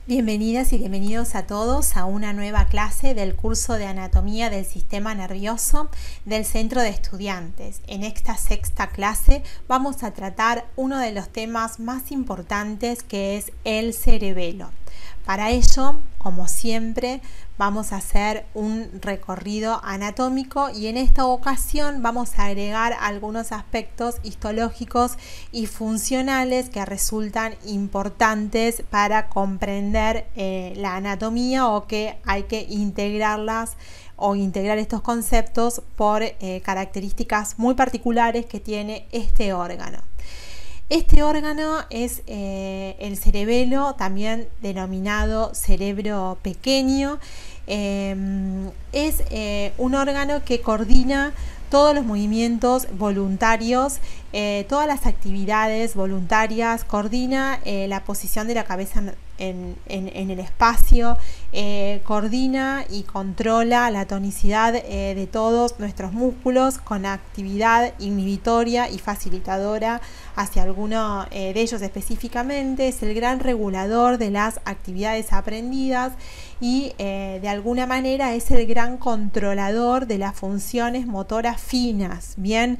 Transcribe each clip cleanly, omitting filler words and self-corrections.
Bienvenidas y bienvenidos a todos a una nueva clase del curso de Anatomía del Sistema Nervioso del Centro de Estudiantes. En esta sexta clase vamos a tratar uno de los temas más importantes, que es el cerebelo. Para ello, como siempre, vamos a hacer un recorrido anatómico y en esta ocasión vamos a agregar algunos aspectos histológicos y funcionales que resultan importantes para comprender la anatomía, o que hay que integrarlas o integrar estos conceptos por características muy particulares que tiene este órgano. Este órgano es el cerebelo, también denominado cerebro pequeño. Es un órgano que coordina todos los movimientos voluntarios, todas las actividades voluntarias, coordina la posición de la cabeza en el espacio, coordina y controla la tonicidad de todos nuestros músculos con actividad inhibitoria y facilitadora hacia alguno de ellos específicamente. Es el gran regulador de las actividades aprendidas y de alguna manera es el gran controlador de las funciones motoras finas. Bien,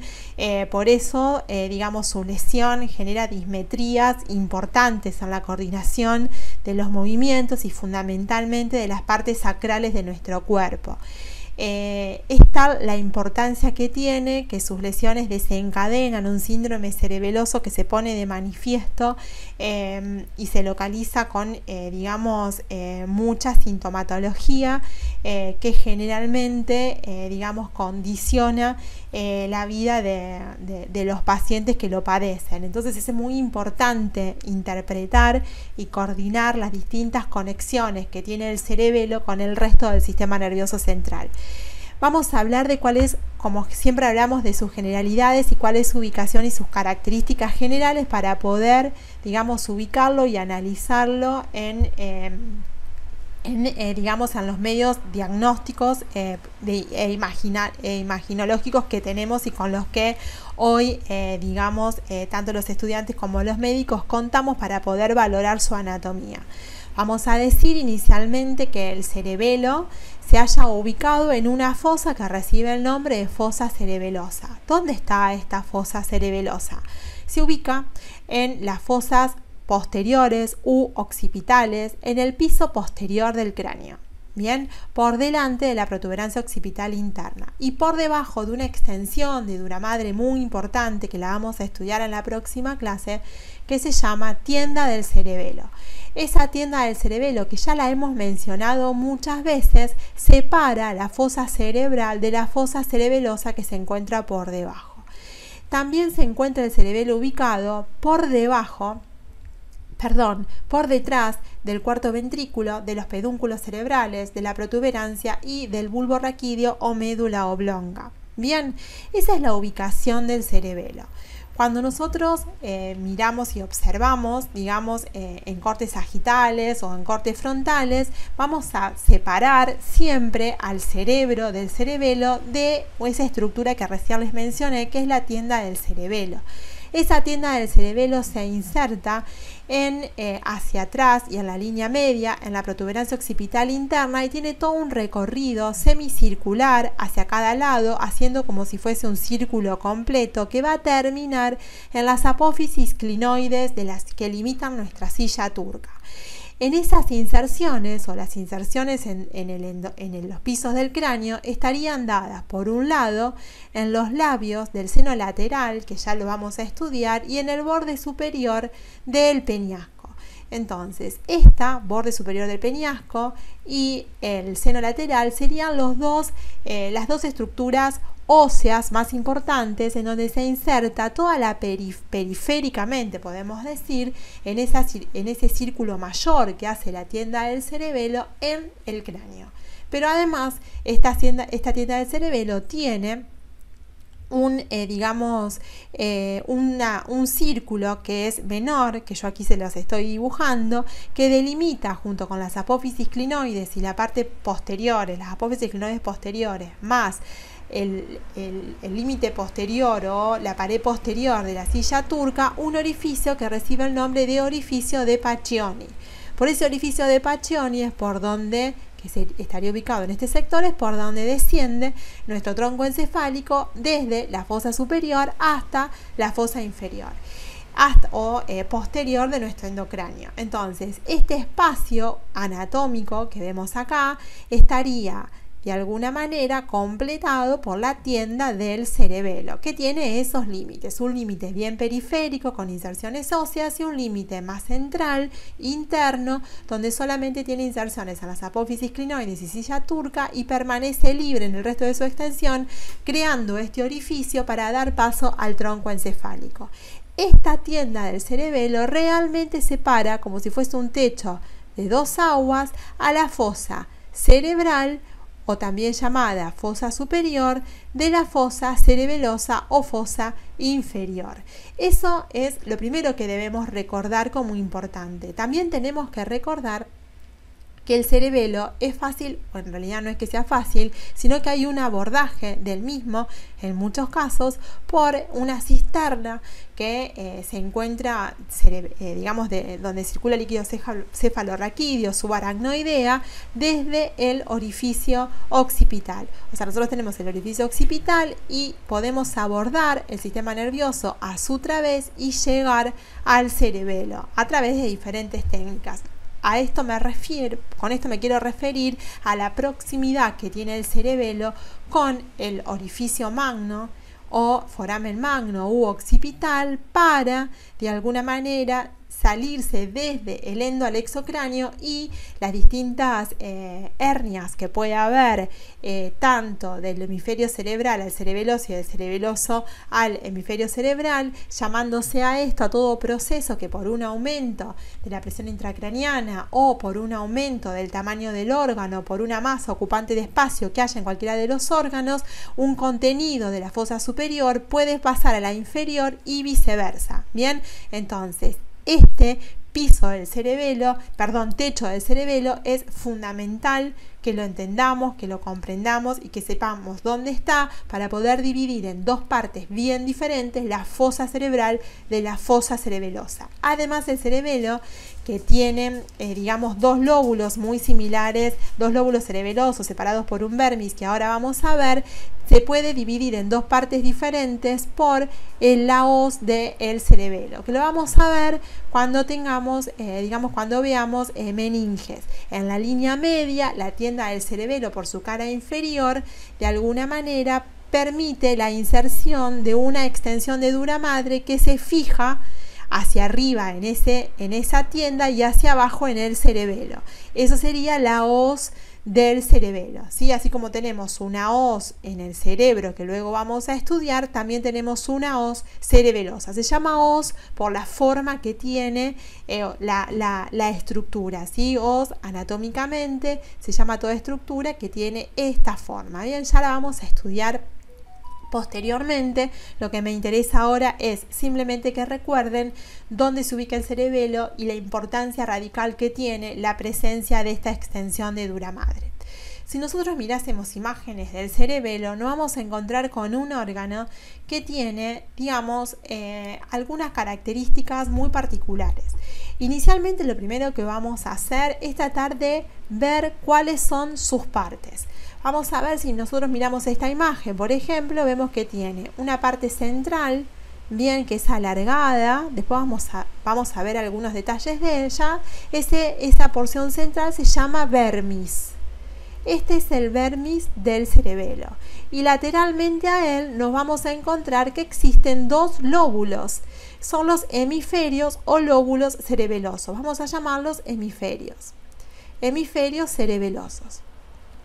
por eso digamos, su lesión genera dismetrías importantes en la coordinación de los movimientos y fundamentalmente de las partes sacrales de nuestro cuerpo. Es tal la importancia que tiene que sus lesiones desencadenan un síndrome cerebeloso que se pone de manifiesto y se localiza con digamos mucha sintomatología que generalmente digamos condiciona la vida de los pacientes que lo padecen. Entonces es muy importante interpretar y coordinar las distintas conexiones que tiene el cerebelo con el resto del sistema nervioso central. Vamos a hablar de cuáles, como siempre hablamos, de sus generalidades y cuál es su ubicación y sus características generales para poder, digamos, ubicarlo y analizarlo digamos, en los medios diagnósticos imaginológicos que tenemos y con los que hoy, digamos, tanto los estudiantes como los médicos contamos para poder valorar su anatomía. Vamos a decir inicialmente que el cerebelo se halla ubicado en una fosa que recibe el nombre de fosa cerebelosa. ¿Dónde está esta fosa cerebelosa? Se ubica en las fosas posteriores u occipitales en el piso posterior del cráneo. Bien, por delante de la protuberancia occipital interna y por debajo de una extensión de dura madre muy importante que la vamos a estudiar en la próxima clase, que se llama tienda del cerebelo. Esa tienda del cerebelo, que ya la hemos mencionado muchas veces, separa la fosa cerebral de la fosa cerebelosa que se encuentra por debajo. También se encuentra el cerebelo ubicado por detrás del cuarto ventrículo, de los pedúnculos cerebrales, de la protuberancia y del bulbo raquídeo o médula oblonga. Bien, esa es la ubicación del cerebelo. Cuando nosotros miramos y observamos, digamos, en cortes sagitales o en cortes frontales, vamos a separar siempre al cerebro del cerebelo de esa estructura que recién les mencioné, que es la tienda del cerebelo. Esa tienda del cerebelo se inserta hacia atrás y en la línea media, en la protuberancia occipital interna, y tiene todo un recorrido semicircular hacia cada lado, haciendo como si fuese un círculo completo que va a terminar en las apófisis clinoides de las que limitan nuestra silla turca. En esas inserciones, o las inserciones en los pisos del cráneo, estarían dadas por un lado en los labios del seno lateral, que ya lo vamos a estudiar, y en el borde superior del peñasco. Entonces, borde superior del peñasco y el seno lateral serían las dos estructuras óseas más importantes, en donde se inserta toda la periféricamente, podemos decir, en ese círculo mayor que hace la tienda del cerebelo en el cráneo. Pero además, esta tienda del cerebelo tiene un círculo que es menor, que yo aquí se los estoy dibujando, que delimita junto con las apófisis clinoides y la parte posterior, las apófisis clinoides posteriores, más el límite posterior o la pared posterior de la silla turca, un orificio que recibe el nombre de orificio de Pacchioni. Por ese orificio de Paccioni es por donde, que estaría ubicado en este sector, es por donde desciende nuestro tronco encefálico desde la fosa superior hasta la fosa inferior posterior de nuestro endocráneo. Entonces, este espacio anatómico que vemos acá estaría de alguna manera completado por la tienda del cerebelo, que tiene esos límites, un límite bien periférico con inserciones óseas y un límite más central, interno, donde solamente tiene inserciones a las apófisis clinoides y silla turca y permanece libre en el resto de su extensión, creando este orificio para dar paso al tronco encefálico. Esta tienda del cerebelo realmente separa, como si fuese un techo de dos aguas, a la fosa cerebral, o también llamada fosa superior, de la fosa cerebelosa o fosa inferior. Eso es lo primero que debemos recordar como importante. También tenemos que recordar que el cerebelo es fácil, o en realidad no es que sea fácil, sino que hay un abordaje del mismo, en muchos casos, por una cisterna que se encuentra, digamos, donde circula el líquido cefalorraquídeo subaracnoidea, desde el orificio occipital. O sea, nosotros tenemos el orificio occipital y podemos abordar el sistema nervioso a su través y llegar al cerebelo a través de diferentes técnicas. A esto me refiero, con esto me quiero referir a la proximidad que tiene el cerebelo con el orificio magno o foramen magno u occipital para, de alguna manera, salirse desde el endo al exocráneo y las distintas hernias que puede haber tanto del hemisferio cerebral al cerebeloso y del cerebeloso al hemisferio cerebral, llamándose a esto a todo proceso que por un aumento de la presión intracraniana o por un aumento del tamaño del órgano, por una masa ocupante de espacio que haya en cualquiera de los órganos, un contenido de la fosa superior puede pasar a la inferior y viceversa. Bien, entonces este piso del cerebelo, techo del cerebelo, es fundamental que lo entendamos, que lo comprendamos y que sepamos dónde está para poder dividir en dos partes bien diferentes la fosa cerebral de la fosa cerebelosa. Además, el cerebelo, que tiene, digamos, dos lóbulos muy similares, dos lóbulos cerebelosos separados por un vermis que ahora vamos a ver, se puede dividir en dos partes diferentes por la hoz del cerebelo, que lo vamos a ver cuando tengamos, cuando veamos meninges. En la línea media, la tienda del cerebelo por su cara inferior, de alguna manera permite la inserción de una extensión de dura madre que se fija hacia arriba en esa tienda y hacia abajo en el cerebelo. Eso sería la hoz del cerebelo, ¿sí? Así como tenemos una hoz en el cerebro que luego vamos a estudiar, también tenemos una hoz cerebelosa. Se llama hoz por la forma que tiene la estructura, ¿sí? Hoz anatómicamente se llama toda estructura que tiene esta forma. Bien, ya la vamos a estudiar posteriormente. Lo que me interesa ahora es simplemente que recuerden dónde se ubica el cerebelo y la importancia radical que tiene la presencia de esta extensión de dura madre. Si nosotros mirásemos imágenes del cerebelo, nos vamos a encontrar con un órgano que tiene, digamos, algunas características muy particulares. Inicialmente, lo primero que vamos a hacer es tratar de ver cuáles son sus partes. Vamos a ver si nosotros miramos esta imagen, por ejemplo, vemos que tiene una parte central, bien, que es alargada. Después vamos a ver algunos detalles de ella. Esa porción central se llama vermis. Este es el vermis del cerebelo. Y lateralmente a él nos vamos a encontrar que existen dos lóbulos. Son los hemisferios o lóbulos cerebelosos. Vamos a llamarlos hemisferios. Hemisferios cerebelosos.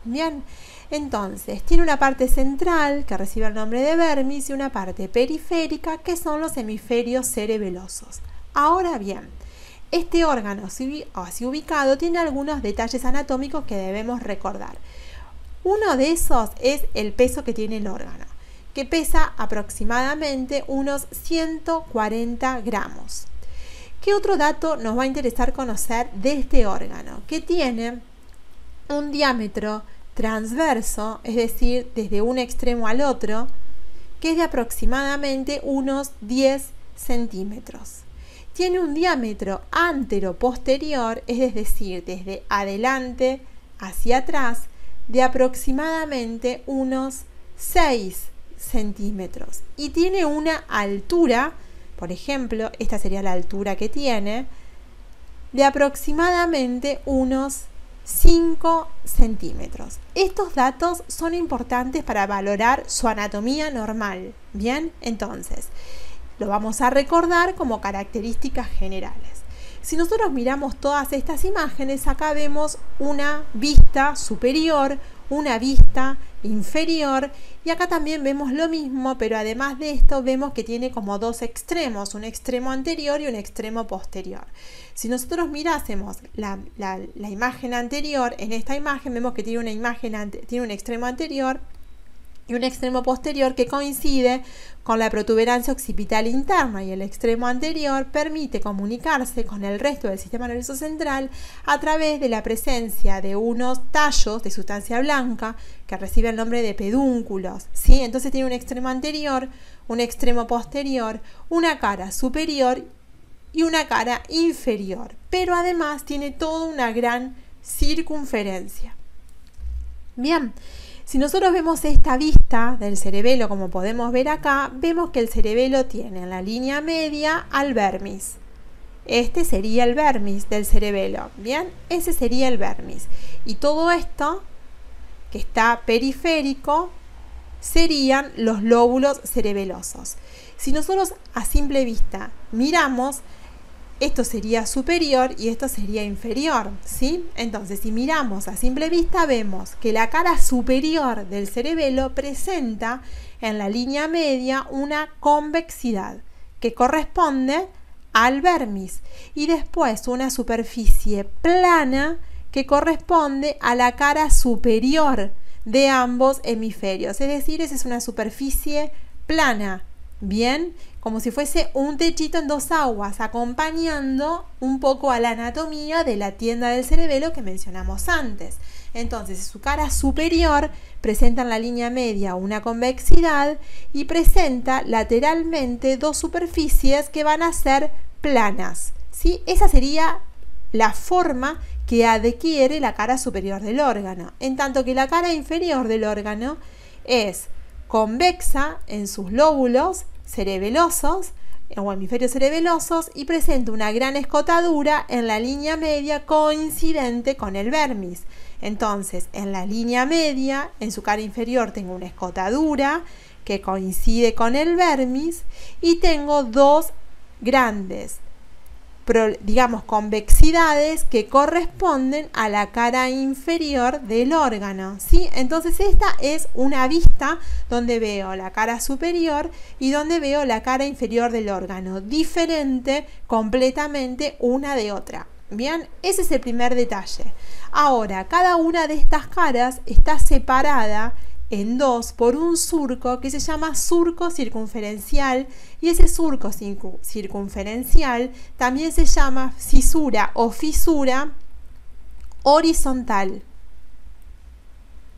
Bien, entonces tiene una parte central que recibe el nombre de vermis y una parte periférica que son los hemisferios cerebelosos. Ahora bien, este órgano así ubicado tiene algunos detalles anatómicos que debemos recordar. Uno de esos es el peso que tiene el órgano, que pesa aproximadamente unos 140 gramos. ¿Qué otro dato nos va a interesar conocer de este órgano? Que tiene un diámetro transverso, es decir, desde un extremo al otro, que es de aproximadamente unos 10 centímetros. tiene un diámetro antero-posterior, es decir, desde adelante hacia atrás, de aproximadamente unos 6 centímetros y tiene una altura, por ejemplo, esta sería la altura que tiene, de aproximadamente unos 5 centímetros. Estos datos son importantes para valorar su anatomía normal. Bien, entonces lo vamos a recordar como características generales. Si nosotros miramos todas estas imágenes, acá vemos una vista superior, una vista inferior, y acá también vemos lo mismo, pero además de esto vemos que tiene como dos extremos, un extremo anterior y un extremo posterior. Si nosotros mirásemos la imagen anterior, en esta imagen vemos que tiene un extremo anterior y un extremo posterior que coincide con la protuberancia occipital interna, y el extremo anterior permite comunicarse con el resto del sistema nervioso central a través de la presencia de unos tallos de sustancia blanca que recibe el nombre de pedúnculos, ¿sí? Entonces tiene un extremo anterior, un extremo posterior, una cara superior y una cara inferior, pero además tiene toda una gran circunferencia. Bien, si nosotros vemos esta vista del cerebelo, como podemos ver acá, vemos que el cerebelo tiene en la línea media al vermis. Este sería el vermis del cerebelo. Bien, ese sería el vermis. Y todo esto que está periférico serían los lóbulos cerebelosos. Si nosotros a simple vista miramos, esto sería superior y esto sería inferior, ¿sí? Entonces, si miramos a simple vista, vemos que la cara superior del cerebelo presenta en la línea media una convexidad que corresponde al vermis, y después una superficie plana que corresponde a la cara superior de ambos hemisferios. Es decir, esa es una superficie plana. Bien, como si fuese un techito en dos aguas, acompañando un poco a la anatomía de la tienda del cerebelo que mencionamos antes. Entonces, su cara superior presenta en la línea media una convexidad y presenta lateralmente dos superficies que van a ser planas, ¿sí? Esa sería la forma que adquiere la cara superior del órgano, en tanto que la cara inferior del órgano es convexa en sus lóbulos cerebelosos o hemisferios cerebelosos y presenta una gran escotadura en la línea media coincidente con el vermis. Entonces, en la línea media, en su cara inferior, tengo una escotadura que coincide con el vermis y tengo dos grandes, digamos, convexidades que corresponden a la cara inferior del órgano, ¿sí? Entonces esta es una vista donde veo la cara superior y donde veo la cara inferior del órgano, diferente completamente una de otra. Bien, ese es el primer detalle. Ahora, cada una de estas caras está separada en dos por un surco que se llama surco circunferencial, y ese surco circunferencial también se llama cisura o fisura horizontal.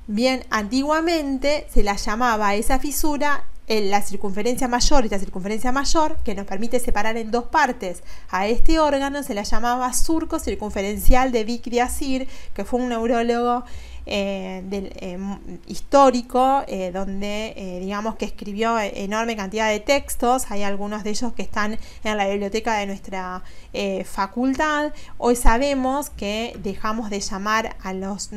Bien, antiguamente se la llamaba a esa fisura la circunferencia mayor, y la circunferencia mayor, que nos permite separar en dos partes a este órgano, se la llamaba surco circunferencial de Vic Diazir, que fue un neurólogo histórico, donde digamos que escribió enorme cantidad de textos. Hay algunos de ellos que están en la biblioteca de nuestra facultad. Hoy sabemos que dejamos de llamar a los...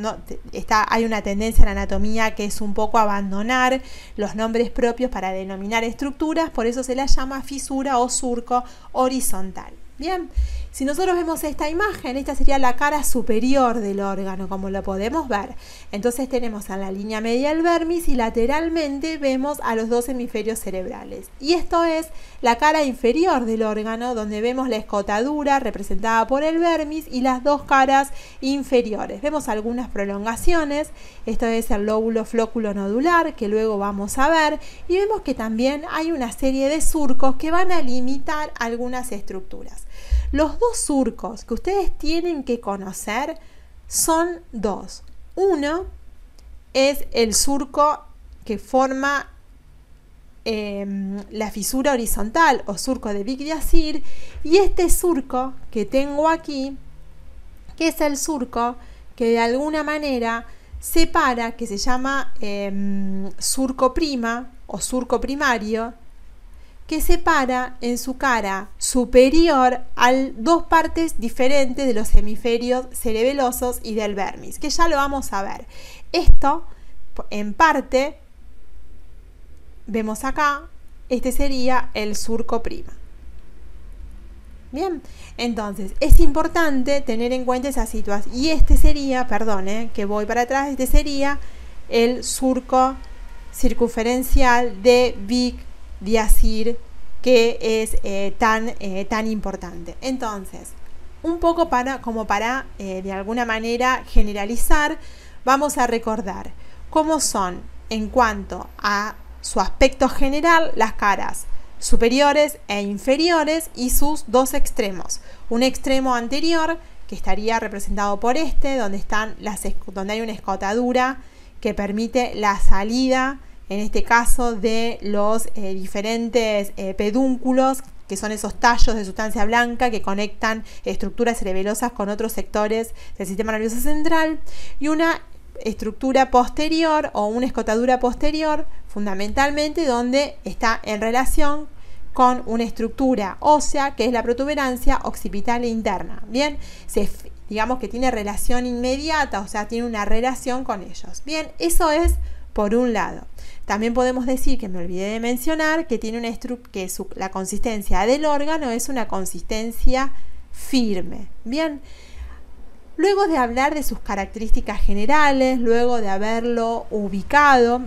hay una tendencia en la anatomía que es un poco abandonar los nombres propios para denominar estructuras, por eso se la llama fisura o surco horizontal. Bien, si nosotros vemos esta imagen, esta sería la cara superior del órgano, como lo podemos ver. Entonces tenemos en la línea media el vermis y lateralmente vemos a los dos hemisferios cerebrales. Y esto es la cara inferior del órgano, donde vemos la escotadura representada por el vermis y las dos caras inferiores. Vemos algunas prolongaciones, esto es el lóbulo flóculo nodular, que luego vamos a ver, y vemos que también hay una serie de surcos que van a limitar algunas estructuras. Los dos surcos que ustedes tienen que conocer son dos. Uno es el surco que forma la fisura horizontal o surco de Vic de Azyr, y este surco que tengo aquí, que es el surco que de alguna manera separa, que se llama surco prima o surco primario, que separa en su cara superior dos partes diferentes de los hemisferios cerebelosos y del vermis, que ya lo vamos a ver. Esto, en parte, vemos acá, este sería el surco prima. Bien, entonces es importante tener en cuenta esa situación. Y este sería, perdón, que voy para atrás, este sería el surco circunferencial de Vic de Azyr, que es tan importante. Entonces, un poco para de alguna manera generalizar, vamos a recordar cómo son en cuanto a su aspecto general las caras superiores e inferiores y sus dos extremos. Un extremo anterior, que estaría representado por donde hay una escotadura que permite la salida, en este caso, de los diferentes pedúnculos, que son esos tallos de sustancia blanca que conectan estructuras cerebelosas con otros sectores del sistema nervioso central, y una estructura posterior o una escotadura posterior, fundamentalmente donde está en relación con una estructura ósea que es la protuberancia occipital e interna. Bien, digamos que tiene relación inmediata, o sea, tiene una relación con ellos. Bien, eso es por un lado. También podemos decir, que me olvidé de mencionar, que tiene la consistencia del órgano es una consistencia firme. Bien, luego de hablar de sus características generales, luego de haberlo ubicado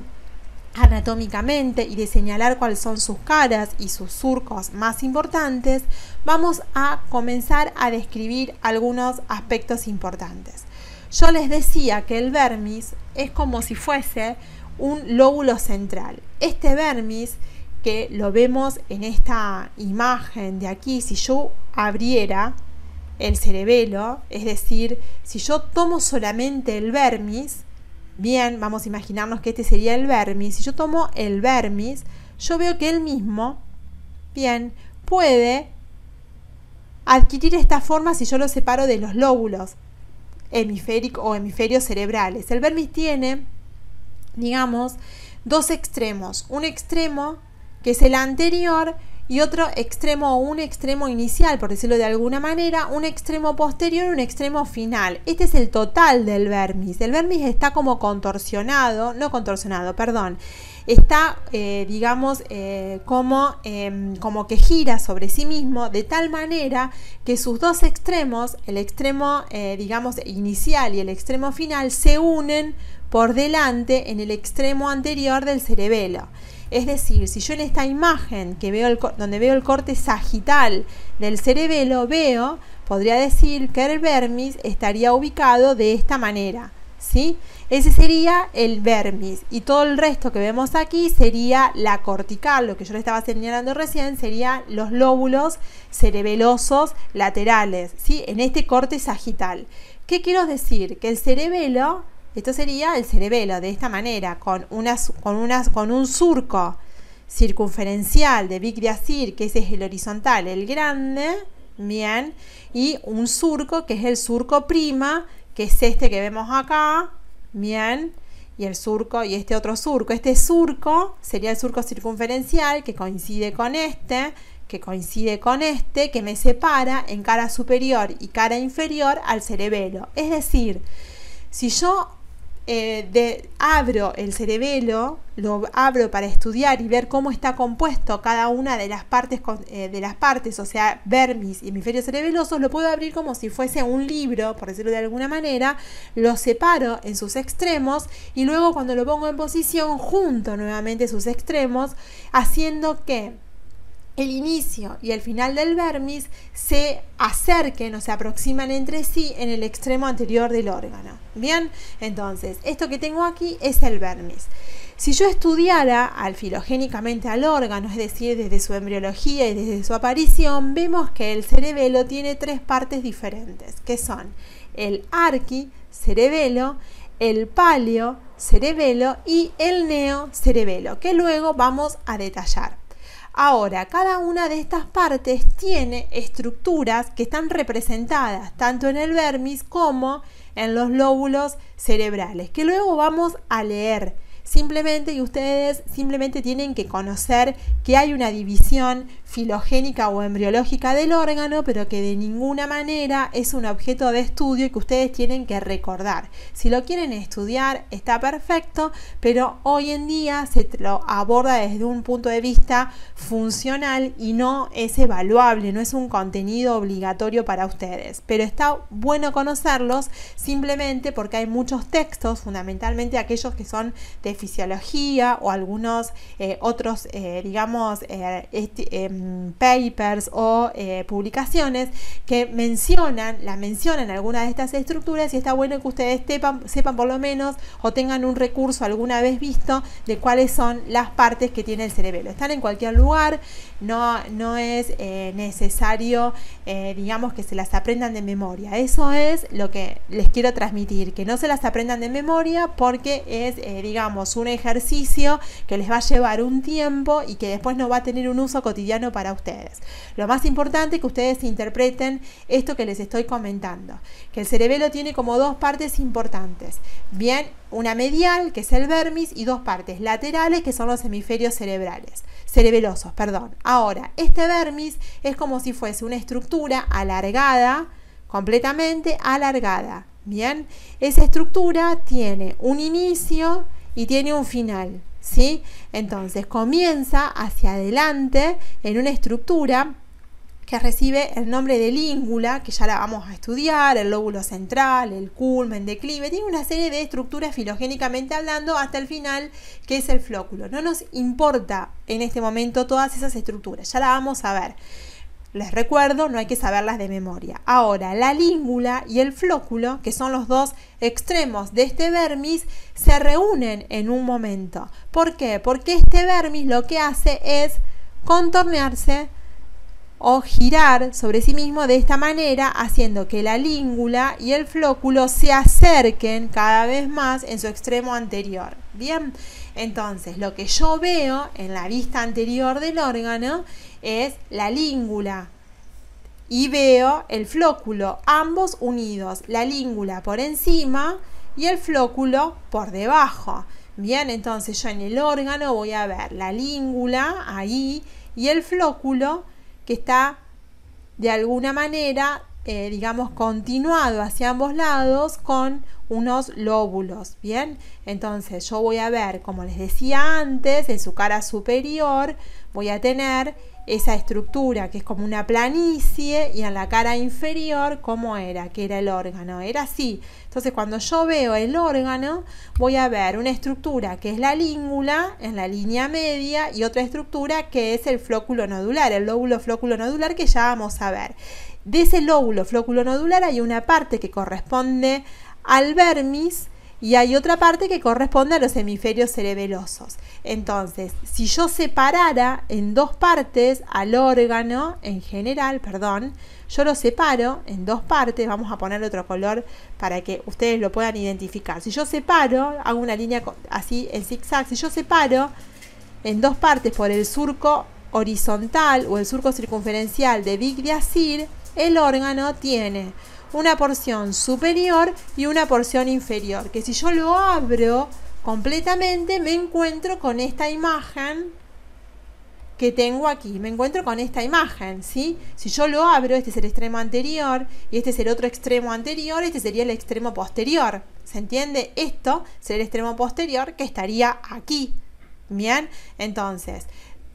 anatómicamente y de señalar cuáles son sus caras y sus surcos más importantes, vamos a comenzar a describir algunos aspectos importantes. Yo les decía que el vermis es como si fuese un lóbulo central. Este vermis, que lo vemos en esta imagen de aquí, si yo abriera el cerebelo, es decir, si yo tomo solamente el vermis, bien, vamos a imaginarnos que este sería el vermis. Si yo tomo el vermis, yo veo que él mismo, bien, puede adquirir esta forma si yo lo separo de los lóbulos hemisféricos o hemisferios cerebrales. El vermis tiene, digamos, dos extremos. Un extremo que es el anterior y otro extremo, o un extremo inicial, por decirlo de alguna manera, un extremo posterior y un extremo final. Este es el total del vermis. El vermis está como está, digamos, como que gira sobre sí mismo, de tal manera que sus dos extremos, el extremo, digamos, inicial y el extremo final, se unen por delante en el extremo anterior del cerebelo. Es decir, si yo en esta imagen que veo donde veo el corte sagital del cerebelo, podría decir que el vermis estaría ubicado de esta manera, ¿sí? Ese sería el vermis, y todo el resto que vemos aquí sería la cortical. Lo que yo le estaba señalando recién serían los lóbulos cerebelosos laterales, ¿sí? En este corte sagital. ¿Qué quiero decir? Que el cerebelo, esto sería el cerebelo de esta manera, con un surco circunferencial de Vic de Azyr, que ese es el horizontal, el grande, bien, y un surco que es el surco prima, que es este que vemos acá, bien, y el surco, y este otro surco. Este surco sería el surco circunferencial, que coincide con este, que me separa en cara superior y cara inferior al cerebelo. Es decir, si yo abro el cerebelo, lo abro para estudiar y ver cómo está compuesto cada una de las partes, o sea, vermis y hemisferios cerebelosos, lo puedo abrir como si fuese un libro, por decirlo de alguna manera, lo separo en sus extremos y luego, cuando lo pongo en posición, junto nuevamente sus extremos, haciendo que el inicio y el final del vermis se acerquen o se aproximan entre sí en el extremo anterior del órgano. Bien, entonces, esto que tengo aquí es el vermis. Si yo estudiara filogénicamente al órgano, es decir, desde su embriología y desde su aparición, vemos que el cerebelo tiene tres partes diferentes, que son el arquicerebelo, el paleocerebelo cerebelo y el neocerebelo, que luego vamos a detallar. Ahora, cada una de estas partes tiene estructuras que están representadas tanto en el vermis como en los lóbulos cerebrales, que luego vamos a leer. Simplemente, y ustedes simplemente tienen que conocer que hay una división filogénica o embriológica del órgano, pero que de ninguna manera es un objeto de estudio y que ustedes tienen que recordar. Si lo quieren estudiar está perfecto, pero hoy en día se lo aborda desde un punto de vista funcional y no es evaluable, no es un contenido obligatorio para ustedes. Pero está bueno conocerlos simplemente porque hay muchos textos, fundamentalmente aquellos que son de fisiología o algunos otros, papers o publicaciones que mencionan algunas de estas estructuras, y está bueno que ustedes sepan por lo menos o tengan un recurso alguna vez visto de cuáles son las partes que tiene el cerebelo. Están en cualquier lugar, no es necesario que se las aprendan de memoria. Eso es lo que les quiero transmitir, que no se las aprendan de memoria porque es un ejercicio que les va a llevar un tiempo y que después no va a tener un uso cotidiano para ustedes. Lo más importante es que ustedes interpreten esto que les estoy comentando, que el cerebelo tiene como dos partes importantes, bien, una medial, que es el vermis, y dos partes laterales, que son los hemisferios cerebelosos. Ahora, este vermis es como si fuese una estructura alargada, completamente alargada. Bien, esa estructura tiene un inicio y tiene un final, ¿sí? Entonces comienza hacia adelante en una estructura que recibe el nombre de língula, que ya la vamos a estudiar, el lóbulo central, el culmen, declive, tiene una serie de estructuras filogénicamente hablando hasta el final, que es el flóculo. No nos importa en este momento todas esas estructuras, ya la vamos a ver. Les recuerdo, no hay que saberlas de memoria. Ahora, la língula y el flóculo, que son los dos extremos de este vermis, se reúnen en un momento. ¿Por qué? Porque este vermis lo que hace es contornearse o girar sobre sí mismo de esta manera, haciendo que la língula y el flóculo se acerquen cada vez más en su extremo anterior. Bien, entonces lo que yo veo en la vista anterior del órgano es la língula y veo el flóculo, ambos unidos, la língula por encima y el flóculo por debajo. Bien, entonces yo en el órgano voy a ver la língula ahí y el flóculo que está de alguna manera, continuado hacia ambos lados con unos lóbulos. Bien, entonces yo voy a ver, como les decía antes, en su cara superior voy a tener esa estructura que es como una planicie, y en la cara inferior, ¿cómo era? Que era el órgano, era así. Entonces cuando yo veo el órgano voy a ver una estructura que es la língula en la línea media y otra estructura que es el flóculo nodular, el lóbulo flóculo nodular, que ya vamos a ver. De ese lóbulo flóculo nodular hay una parte que corresponde al vermis y hay otra parte que corresponde a los hemisferios cerebelosos. Entonces, si yo separara en dos partes al órgano en general, yo lo separo en dos partes, vamos a ponerle otro color para que ustedes lo puedan identificar. Si yo separo, hago una línea así en zigzag, si yo separo en dos partes por el surco horizontal o el surco circunferencial de Vic-Diazyr, el órgano tiene una porción superior y una porción inferior, que si yo lo abro completamente me encuentro con esta imagen que tengo aquí, ¿sí? Si yo lo abro, este es el extremo anterior y este es el otro extremo anterior, este sería el extremo posterior, ¿se entiende? Esto sería el extremo posterior que estaría aquí. Bien, entonces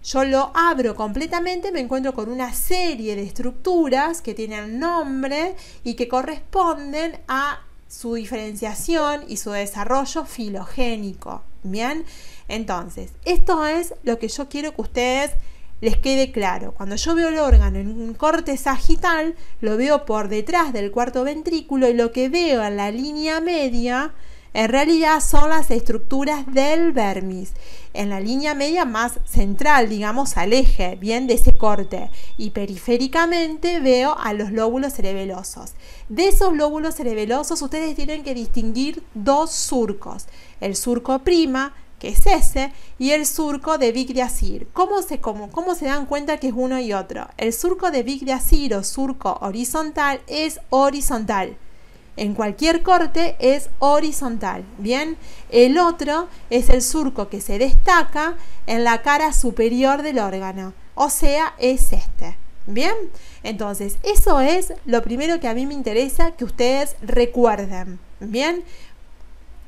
yo lo abro completamente, me encuentro con una serie de estructuras que tienen nombre y que corresponden a su diferenciación y su desarrollo filogénico. Bien, entonces esto es lo que yo quiero que ustedes les quede claro. Cuando yo veo el órgano en un corte sagital, lo veo por detrás del cuarto ventrículo, y lo que veo en la línea media En realidad son las estructuras del vermis, en la línea media más central, digamos, al eje, bien, de ese corte. Y periféricamente veo a los lóbulos cerebelosos. De esos lóbulos cerebelosos ustedes tienen que distinguir dos surcos. El surco prima, que es ese, y el surco de Vic de Azyr. ¿Cómo se dan cuenta que es uno y otro? El surco de Vic de Azyr o surco horizontal es horizontal. En cualquier corte es horizontal, ¿bien? El otro es el surco que se destaca en la cara superior del órgano, o sea, es este, ¿bien? Entonces, eso es lo primero que a mí me interesa que ustedes recuerden, ¿bien?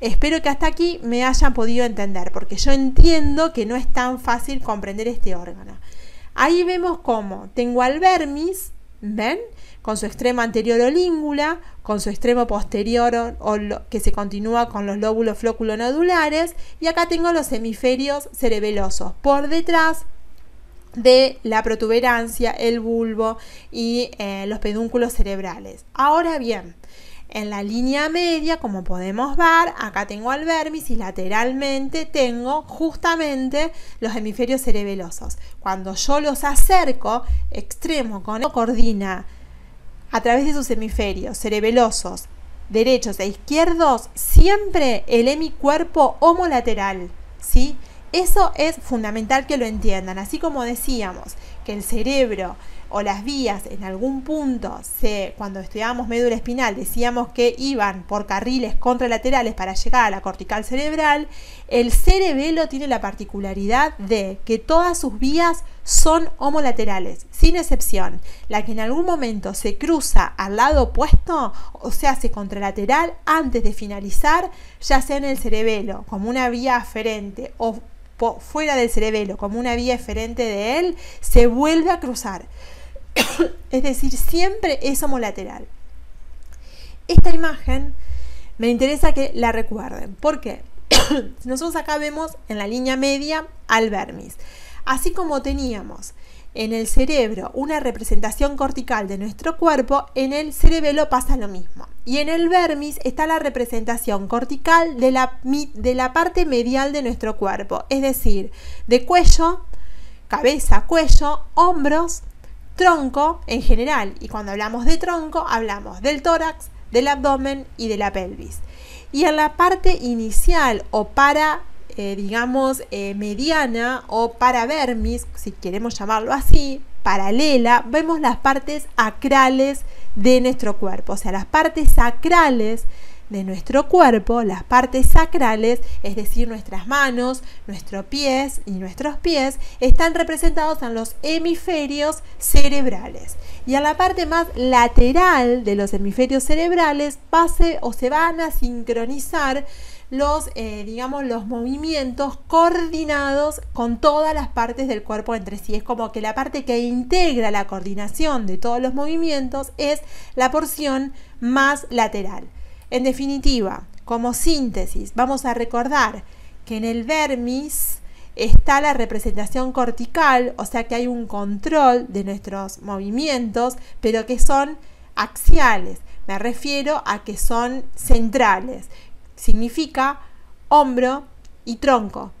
Espero que hasta aquí me hayan podido entender, porque yo entiendo que no es tan fácil comprender este órgano. Ahí vemos cómo tengo al vermis, ¿ven? Con su extremo anterior o língula, con su extremo posterior que se continúa con los lóbulos flóculo-nodulares, y acá tengo los hemisferios cerebelosos por detrás de la protuberancia, el bulbo y los pedúnculos cerebrales. Ahora bien, en la línea media, como podemos ver, acá tengo al vermis y lateralmente tengo justamente los hemisferios cerebelosos. Cuando yo los acerco, extremo con coordina a través de sus hemisferios cerebelosos, derechos e izquierdos, siempre el hemicuerpo homolateral, ¿sí? Eso es fundamental que lo entiendan, así como decíamos que el cerebro o las vías en algún punto, cuando estudiábamos médula espinal, decíamos que iban por carriles contralaterales para llegar a la cortical cerebral. El cerebelo tiene la particularidad de que todas sus vías son homolaterales, sin excepción. La que en algún momento se cruza al lado opuesto, o sea, hace contralateral antes de finalizar, ya sea en el cerebelo como una vía aferente o fuera del cerebelo como una vía eferente de él, se vuelve a cruzar. Es decir, siempre es homolateral. Esta imagen me interesa que la recuerden. ¿Por qué? Nosotros acá vemos en la línea media al vermis. Así como teníamos en el cerebro una representación cortical de nuestro cuerpo, en el cerebelo pasa lo mismo. Y en el vermis está la representación cortical de la parte medial de nuestro cuerpo. Es decir, de cuello, cabeza, cuello, hombros, tronco en general, y cuando hablamos de tronco hablamos del tórax, del abdomen y de la pelvis. Y en la parte inicial o mediana o paravermis, si queremos llamarlo así, paralela, vemos las partes acrales de nuestro cuerpo, o sea, las partes sacrales de nuestro cuerpo, las partes sacrales, es decir, nuestras manos, nuestros pies y nuestros pies, están representados en los hemisferios cerebrales. Y a la parte más lateral de los hemisferios cerebrales se van a sincronizar los movimientos coordinados con todas las partes del cuerpo entre sí. Es como que la parte que integra la coordinación de todos los movimientos es la porción más lateral. En definitiva, como síntesis, vamos a recordar que en el vermis está la representación cortical, o sea que hay un control de nuestros movimientos, pero que son axiales. Me refiero a que son centrales. Significa hombro y tronco.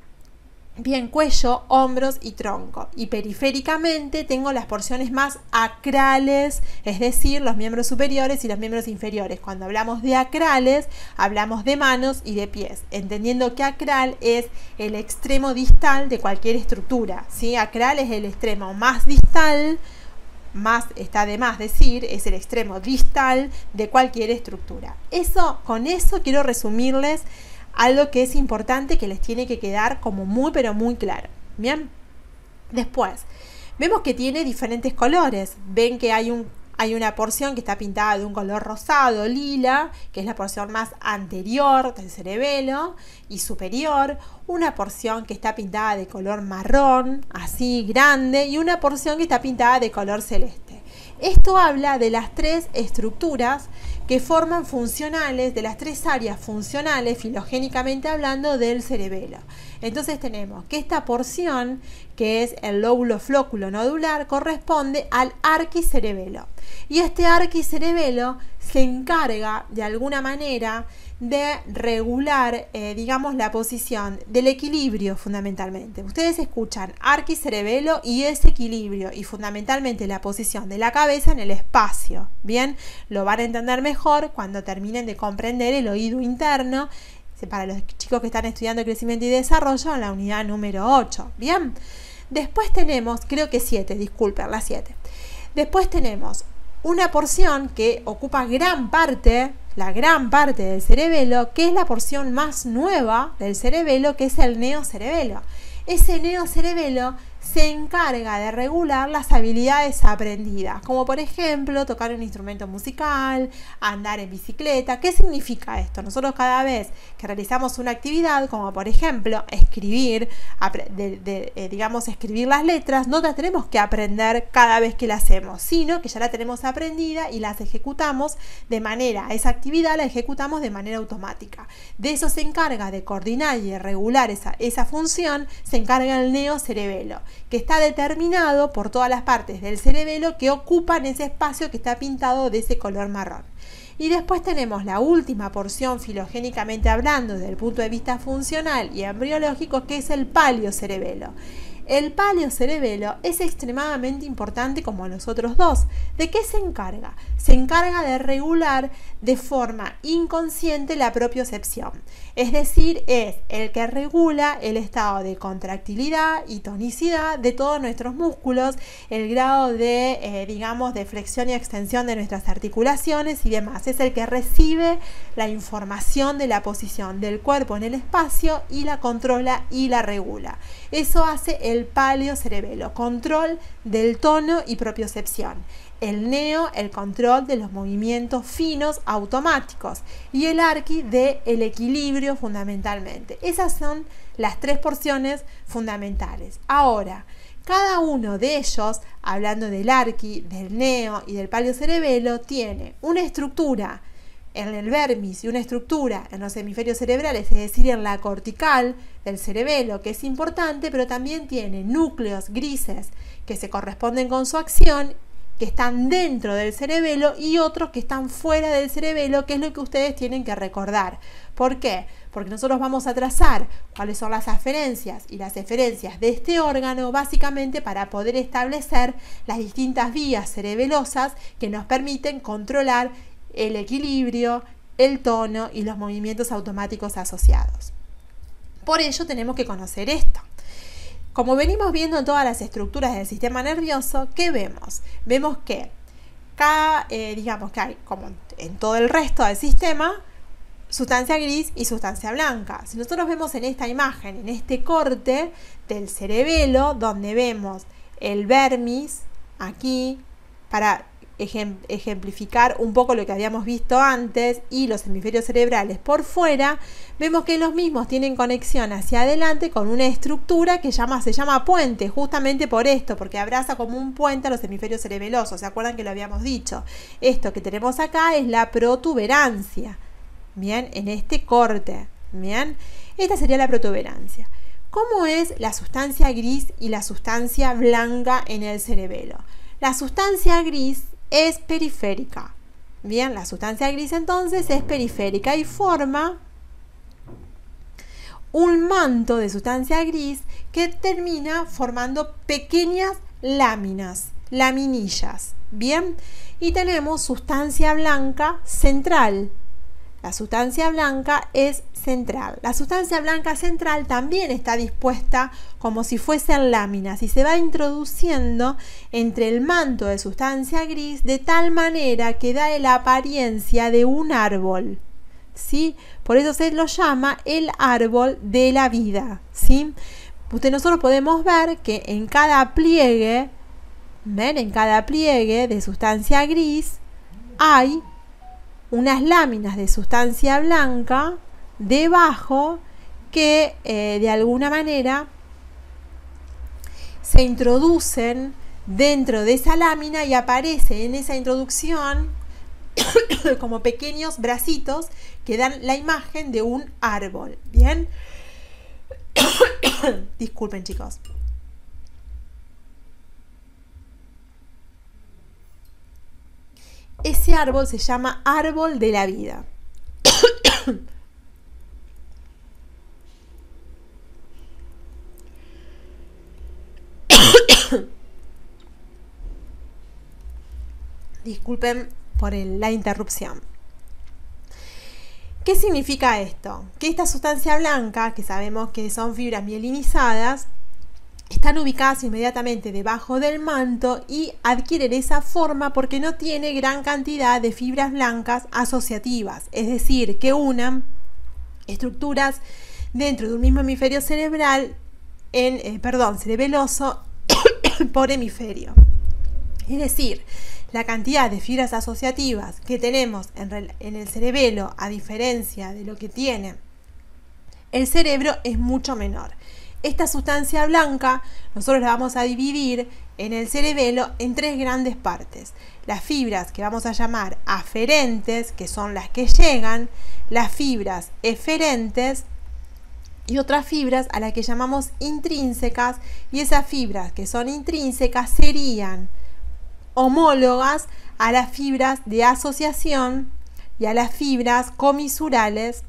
Bien, cuello, hombros y tronco. Y periféricamente tengo las porciones más acrales, es decir, los miembros superiores y los miembros inferiores. Cuando hablamos de acrales, hablamos de manos y de pies, entendiendo que acral es el extremo distal de cualquier estructura, ¿sí? Acral es el extremo más distal, más está de más decir, es el extremo distal de cualquier estructura. Con eso quiero resumirles algo que es importante, que les tiene que quedar como muy pero muy claro. Bien, después vemos que tiene diferentes colores. Ven que hay una porción que está pintada de un color rosado, lila, que es la porción más anterior del cerebelo y superior, una porción que está pintada de color marrón, así grande, y una porción que está pintada de color celeste. Esto habla de las tres estructuras que forman funcionales, de las tres áreas funcionales, filogénicamente hablando, del cerebelo. Entonces tenemos que esta porción, que es el lóbulo flóculo nodular, corresponde al arquicerebelo. Y este arquicerebelo se encarga de alguna manera de regular, digamos, la posición del equilibrio fundamentalmente. Ustedes escuchan arquicerebelo y ese equilibrio y fundamentalmente la posición de la cabeza en el espacio. Bien, lo van a entender mejor cuando terminen de comprender el oído interno para los chicos que están estudiando crecimiento y desarrollo en la unidad número 8. Bien, después tenemos, creo que 7, disculpen, la 7. Después tenemos una porción que ocupa la gran parte del cerebelo, que es la porción más nueva del cerebelo, que es el neocerebelo. Ese neocerebelo se encarga de regular las habilidades aprendidas, como por ejemplo tocar un instrumento musical, andar en bicicleta. ¿Qué significa esto? Nosotros cada vez que realizamos una actividad, como por ejemplo escribir, digamos escribir las letras, no las tenemos que aprender cada vez que la hacemos, sino que ya la tenemos aprendida y las ejecutamos esa actividad la ejecutamos de manera automática. De eso se encarga, de coordinar y de regular esa función, se encarga el neocerebelo, que está determinado por todas las partes del cerebelo que ocupan ese espacio que está pintado de ese color marrón. Y después tenemos la última porción filogénicamente hablando desde el punto de vista funcional y embriológico, que es el paleocerebelo. El paleocerebelo es extremadamente importante como los otros dos. ¿De qué se encarga? Se encarga de regular de forma inconsciente la propiocepción. Es decir, es el que regula el estado de contractilidad y tonicidad de todos nuestros músculos, el grado de, digamos, de flexión y extensión de nuestras articulaciones y demás. Es el que recibe la información de la posición del cuerpo en el espacio y la controla y la regula. Eso hace el paleocerebelo, control del tono y propiocepción. El neo, el control de los movimientos finos automáticos, y el arqui de el equilibrio fundamentalmente. Esas son las tres porciones fundamentales. Ahora, cada uno de ellos, hablando del arqui, del neo y del paleocerebelo, tiene una estructura en el vermis y una estructura en los hemisferios cerebrales, es decir, en la cortical del cerebelo, que es importante, pero también tiene núcleos grises que se corresponden con su acción, que están dentro del cerebelo, y otros que están fuera del cerebelo, que es lo que ustedes tienen que recordar. ¿Por qué? Porque nosotros vamos a trazar cuáles son las aferencias y las eferencias de este órgano, básicamente para poder establecer las distintas vías cerebelosas que nos permiten controlar el equilibrio, el tono y los movimientos automáticos asociados. Por ello tenemos que conocer esto. Como venimos viendo en todas las estructuras del sistema nervioso, ¿qué vemos? Vemos que digamos que hay, como en todo el resto del sistema, sustancia gris y sustancia blanca. Si nosotros vemos en esta imagen, en este corte del cerebelo, donde vemos el vermis aquí, para ejemplificar un poco lo que habíamos visto antes, y los hemisferios cerebrales por fuera, vemos que los mismos tienen conexión hacia adelante con una estructura que se llama puente, justamente por esto, porque abraza como un puente a los hemisferios cerebelosos. ¿Se acuerdan que lo habíamos dicho? Esto que tenemos acá es la protuberancia, bien, en este corte, bien, esta sería la protuberancia. ¿Cómo es la sustancia gris y la sustancia blanca en el cerebelo? La sustancia gris es periférica. Bien, la sustancia gris entonces es periférica y forma un manto de sustancia gris que termina formando pequeñas láminas, laminillas. Bien, y tenemos sustancia blanca central. La sustancia blanca es central. La sustancia blanca central también está dispuesta como si fuesen láminas y se va introduciendo entre el manto de sustancia gris de tal manera que da la apariencia de un árbol, ¿sí? Por eso se lo llama el árbol de la vida, ¿sí? Nosotros podemos ver que en cada pliegue, ¿ven? En cada pliegue de sustancia gris hay unas láminas de sustancia blanca debajo que de alguna manera se introducen dentro de esa lámina y aparece en esa introducción como pequeños bracitos que dan la imagen de un árbol. Bien, disculpen, chicos. Ese árbol se llama árbol de la vida. Disculpen por la interrupción. ¿Qué significa esto? Que esta sustancia blanca, que sabemos que son fibras mielinizadas, están ubicadas inmediatamente debajo del manto y adquieren esa forma porque no tiene gran cantidad de fibras blancas asociativas, es decir, que unan estructuras dentro de un mismo hemisferio cerebral cerebeloso por hemisferio. Es decir, la cantidad de fibras asociativas que tenemos en el cerebelo, a diferencia de lo que tiene el cerebro, es mucho menor. Esta sustancia blanca nosotros la vamos a dividir en el cerebelo en tres grandes partes. Las fibras que vamos a llamar aferentes, que son las que llegan, las fibras eferentes y otras fibras a las que llamamos intrínsecas, y esas fibras que son intrínsecas serían homólogas a las fibras de asociación y a las fibras comisurales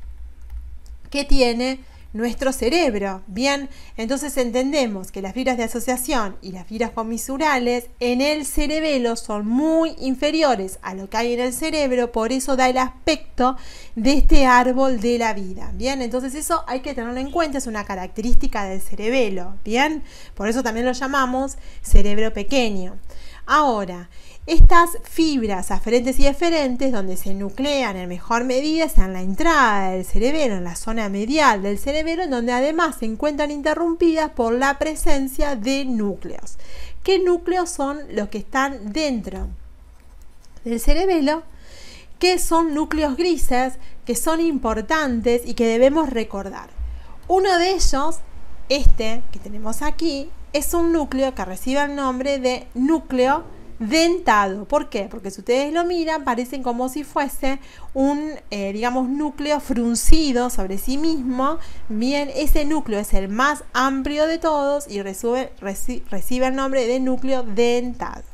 que tiene nuestro cerebro. Bien, entonces entendemos que las fibras de asociación y las fibras comisurales en el cerebelo son muy inferiores a lo que hay en el cerebro, por eso da el aspecto de este árbol de la vida. Bien, entonces eso hay que tenerlo en cuenta, es una característica del cerebelo. Bien, por eso también lo llamamos cerebro pequeño. Ahora, estas fibras aferentes y eferentes, donde se nuclean en mejor medida, es en la entrada del cerebelo, en la zona medial del cerebelo, en donde además se encuentran interrumpidas por la presencia de núcleos. ¿Qué núcleos son los que están dentro del cerebelo? Que son núcleos grises, que son importantes y que debemos recordar. Uno de ellos, este que tenemos aquí, es un núcleo que recibe el nombre de núcleo dentado. ¿Por qué? Porque si ustedes lo miran, parecen como si fuese un, núcleo fruncido sobre sí mismo. Bien, ese núcleo es el más amplio de todos y recibe el nombre de núcleo dentado.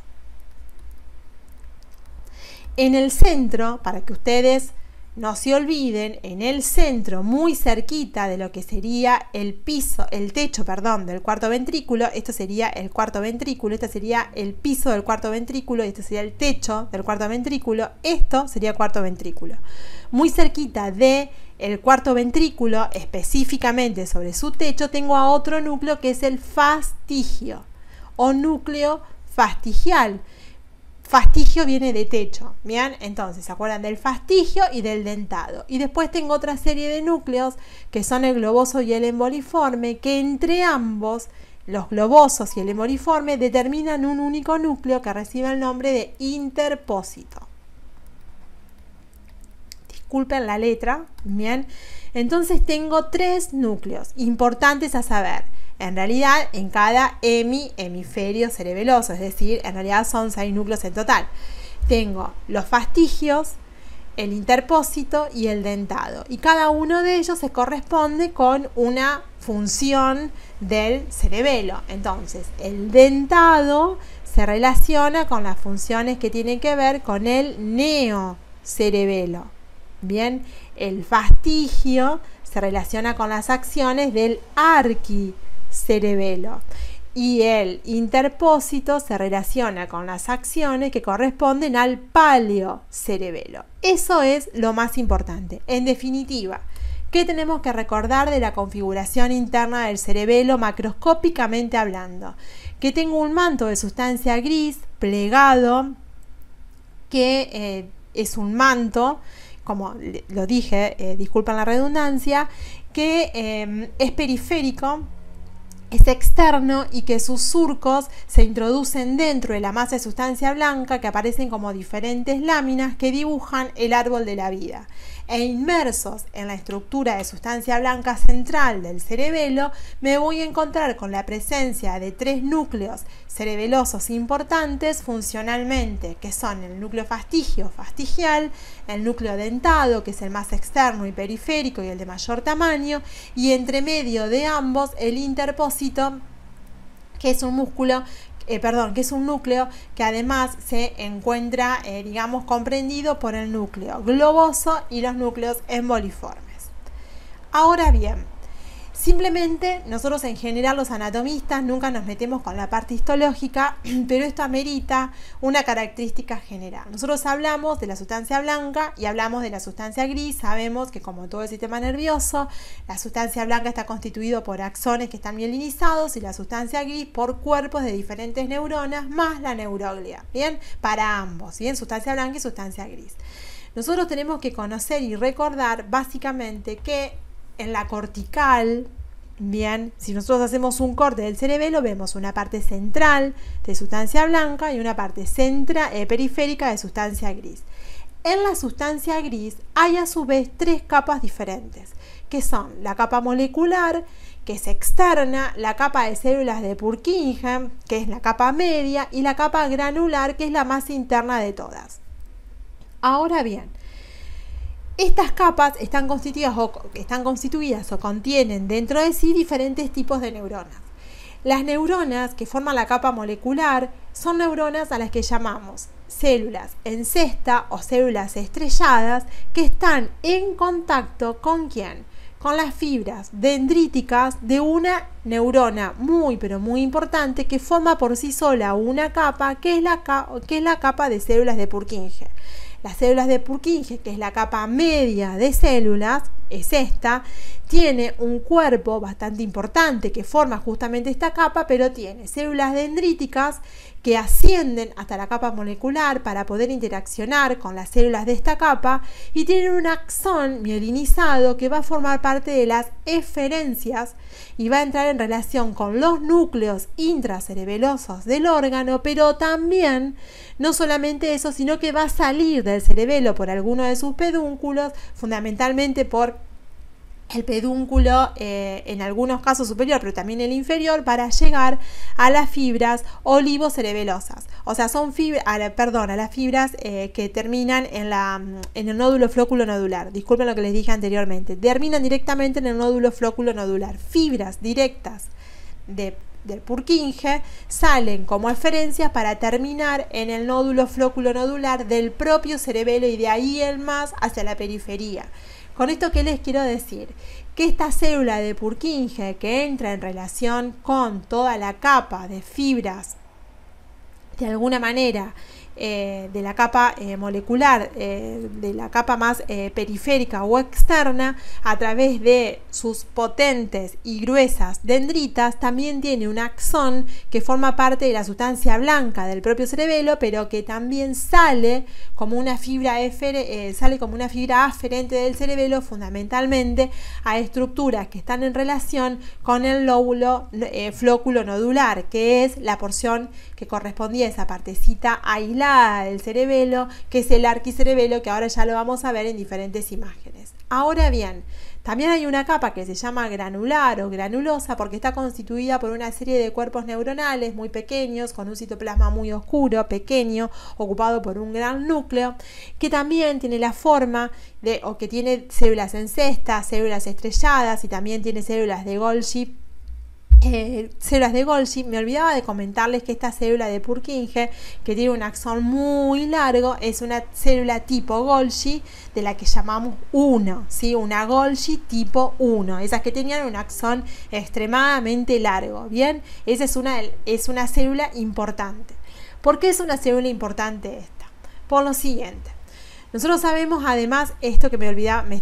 En el centro, para que ustedes no se olviden, en el centro, muy cerquita de lo que sería el techo del cuarto ventrículo, esto sería el cuarto ventrículo, este sería el piso del cuarto ventrículo y este sería el techo del cuarto ventrículo, esto sería cuarto ventrículo. Muy cerquita de el cuarto ventrículo, específicamente sobre su techo, tengo a otro núcleo que es el fastigio o núcleo fastigial. Fastigio viene de techo, ¿bien? Entonces, ¿se acuerdan del fastigio y del dentado? Y después tengo otra serie de núcleos que son el globoso y el emboliforme, que entre ambos, los globosos y el emboliforme, determinan un único núcleo que recibe el nombre de interpósito. Disculpen la letra, ¿bien? Entonces tengo tres núcleos importantes a saber. En realidad, en cada hemisferio cerebeloso, es decir, en realidad son 6 núcleos en total. Tengo los fastigios, el interpósito y el dentado. Y cada uno de ellos se corresponde con una función del cerebelo. Entonces, el dentado se relaciona con las funciones que tienen que ver con el neocerebelo. Bien, el fastigio se relaciona con las acciones del arquicerebelo y el interpósito se relaciona con las acciones que corresponden al paleocerebelo. Eso es lo más importante. En definitiva, ¿qué tenemos que recordar de la configuración interna del cerebelo macroscópicamente hablando? Que tengo un manto de sustancia gris plegado, que es un manto, como lo dije, disculpen la redundancia, que es periférico, es externo y que sus surcos se introducen dentro de la masa de sustancia blanca, que aparecen como diferentes láminas que dibujan el árbol de la vida. E inmersos en la estructura de sustancia blanca central del cerebelo, me voy a encontrar con la presencia de 3 núcleos cerebelosos importantes funcionalmente, que son el núcleo fastigio, fastigial, el núcleo dentado, que es el más externo y periférico y el de mayor tamaño, y entre medio de ambos el interpósito, que es un músculo que es un núcleo que además se encuentra, digamos, comprendido por el núcleo globoso y los núcleos emboliformes. Ahora bien, simplemente nosotros en general los anatomistas nunca nos metemos con la parte histológica, pero esto amerita una característica general. Nosotros hablamos de la sustancia blanca y hablamos de la sustancia gris. Sabemos que como todo el sistema nervioso, la sustancia blanca está constituido por axones que están mielinizados y la sustancia gris por cuerpos de diferentes neuronas más la neuroglia, ¿bien? Para ambos, ¿bien? Sustancia blanca y sustancia gris. Nosotros tenemos que conocer y recordar básicamente que en la cortical, bien, si nosotros hacemos un corte del cerebelo, vemos una parte central de sustancia blanca y una parte periférica de sustancia gris. En la sustancia gris hay a su vez tres capas diferentes, que son la capa molecular, que es externa, la capa de células de Purkinje, que es la capa media, y la capa granular, que es la más interna de todas. Ahora bien, estas capas están constituidas o contienen dentro de sí diferentes tipos de neuronas. Las neuronas que forman la capa molecular son neuronas a las que llamamos células en cesta o células estrelladas, que están en contacto ¿con quién? Con las fibras dendríticas de una neurona muy pero muy importante que forma por sí sola una capa que es la capa de células de Purkinje. Las células de Purkinje, que es la capa media de células, es esta, tiene un cuerpo bastante importante que forma justamente esta capa, pero tiene células dendríticas que ascienden hasta la capa molecular para poder interaccionar con las células de esta capa y tienen un axón mielinizado que va a formar parte de las eferencias y va a entrar en relación con los núcleos intracerebelosos del órgano, pero también no solamente eso, sino que va a salir del cerebelo por alguno de sus pedúnculos, fundamentalmente por el pedúnculo, en algunos casos superior, pero también el inferior, para llegar a las fibras olivocerebelosas. O sea, son a las fibras que terminan en el nódulo flóculo nodular. Disculpen lo que les dije anteriormente. Terminan directamente en el nódulo flóculo nodular. Fibras directas del Purkinje salen como eferencias para terminar en el nódulo flóculo nodular del propio cerebelo y de ahí en más hacia la periferia. Con esto, ¿qué les quiero decir? Que esta célula de Purkinje que entra en relación con toda la capa de fibras, de alguna manera, de la capa molecular, de la capa más periférica o externa, a través de sus potentes y gruesas dendritas, también tiene un axón que forma parte de la sustancia blanca del propio cerebelo, pero que también sale como una fibra aferente del cerebelo, fundamentalmente a estructuras que están en relación con el lóbulo flóculo nodular, que es la porción que correspondía a esa partecita aislada del cerebelo, que es el arquicerebelo, que ahora ya lo vamos a ver en diferentes imágenes. Ahora bien, también hay una capa que se llama granular o granulosa porque está constituida por una serie de cuerpos neuronales muy pequeños, con un citoplasma muy oscuro, pequeño, ocupado por un gran núcleo, que también tiene la forma que tiene células en cesta, células estrelladas y también tiene células de Golgi. Me olvidaba de comentarles que esta célula de Purkinje, que tiene un axón muy largo, es una célula tipo Golgi, de la que llamamos 1, ¿sí? Una Golgi tipo 1, esas que tenían un axón extremadamente largo, ¿bien? Esa es una célula importante. ¿Por qué es una célula importante esta? Por lo siguiente. Nosotros sabemos además, esto que me olvidaba, me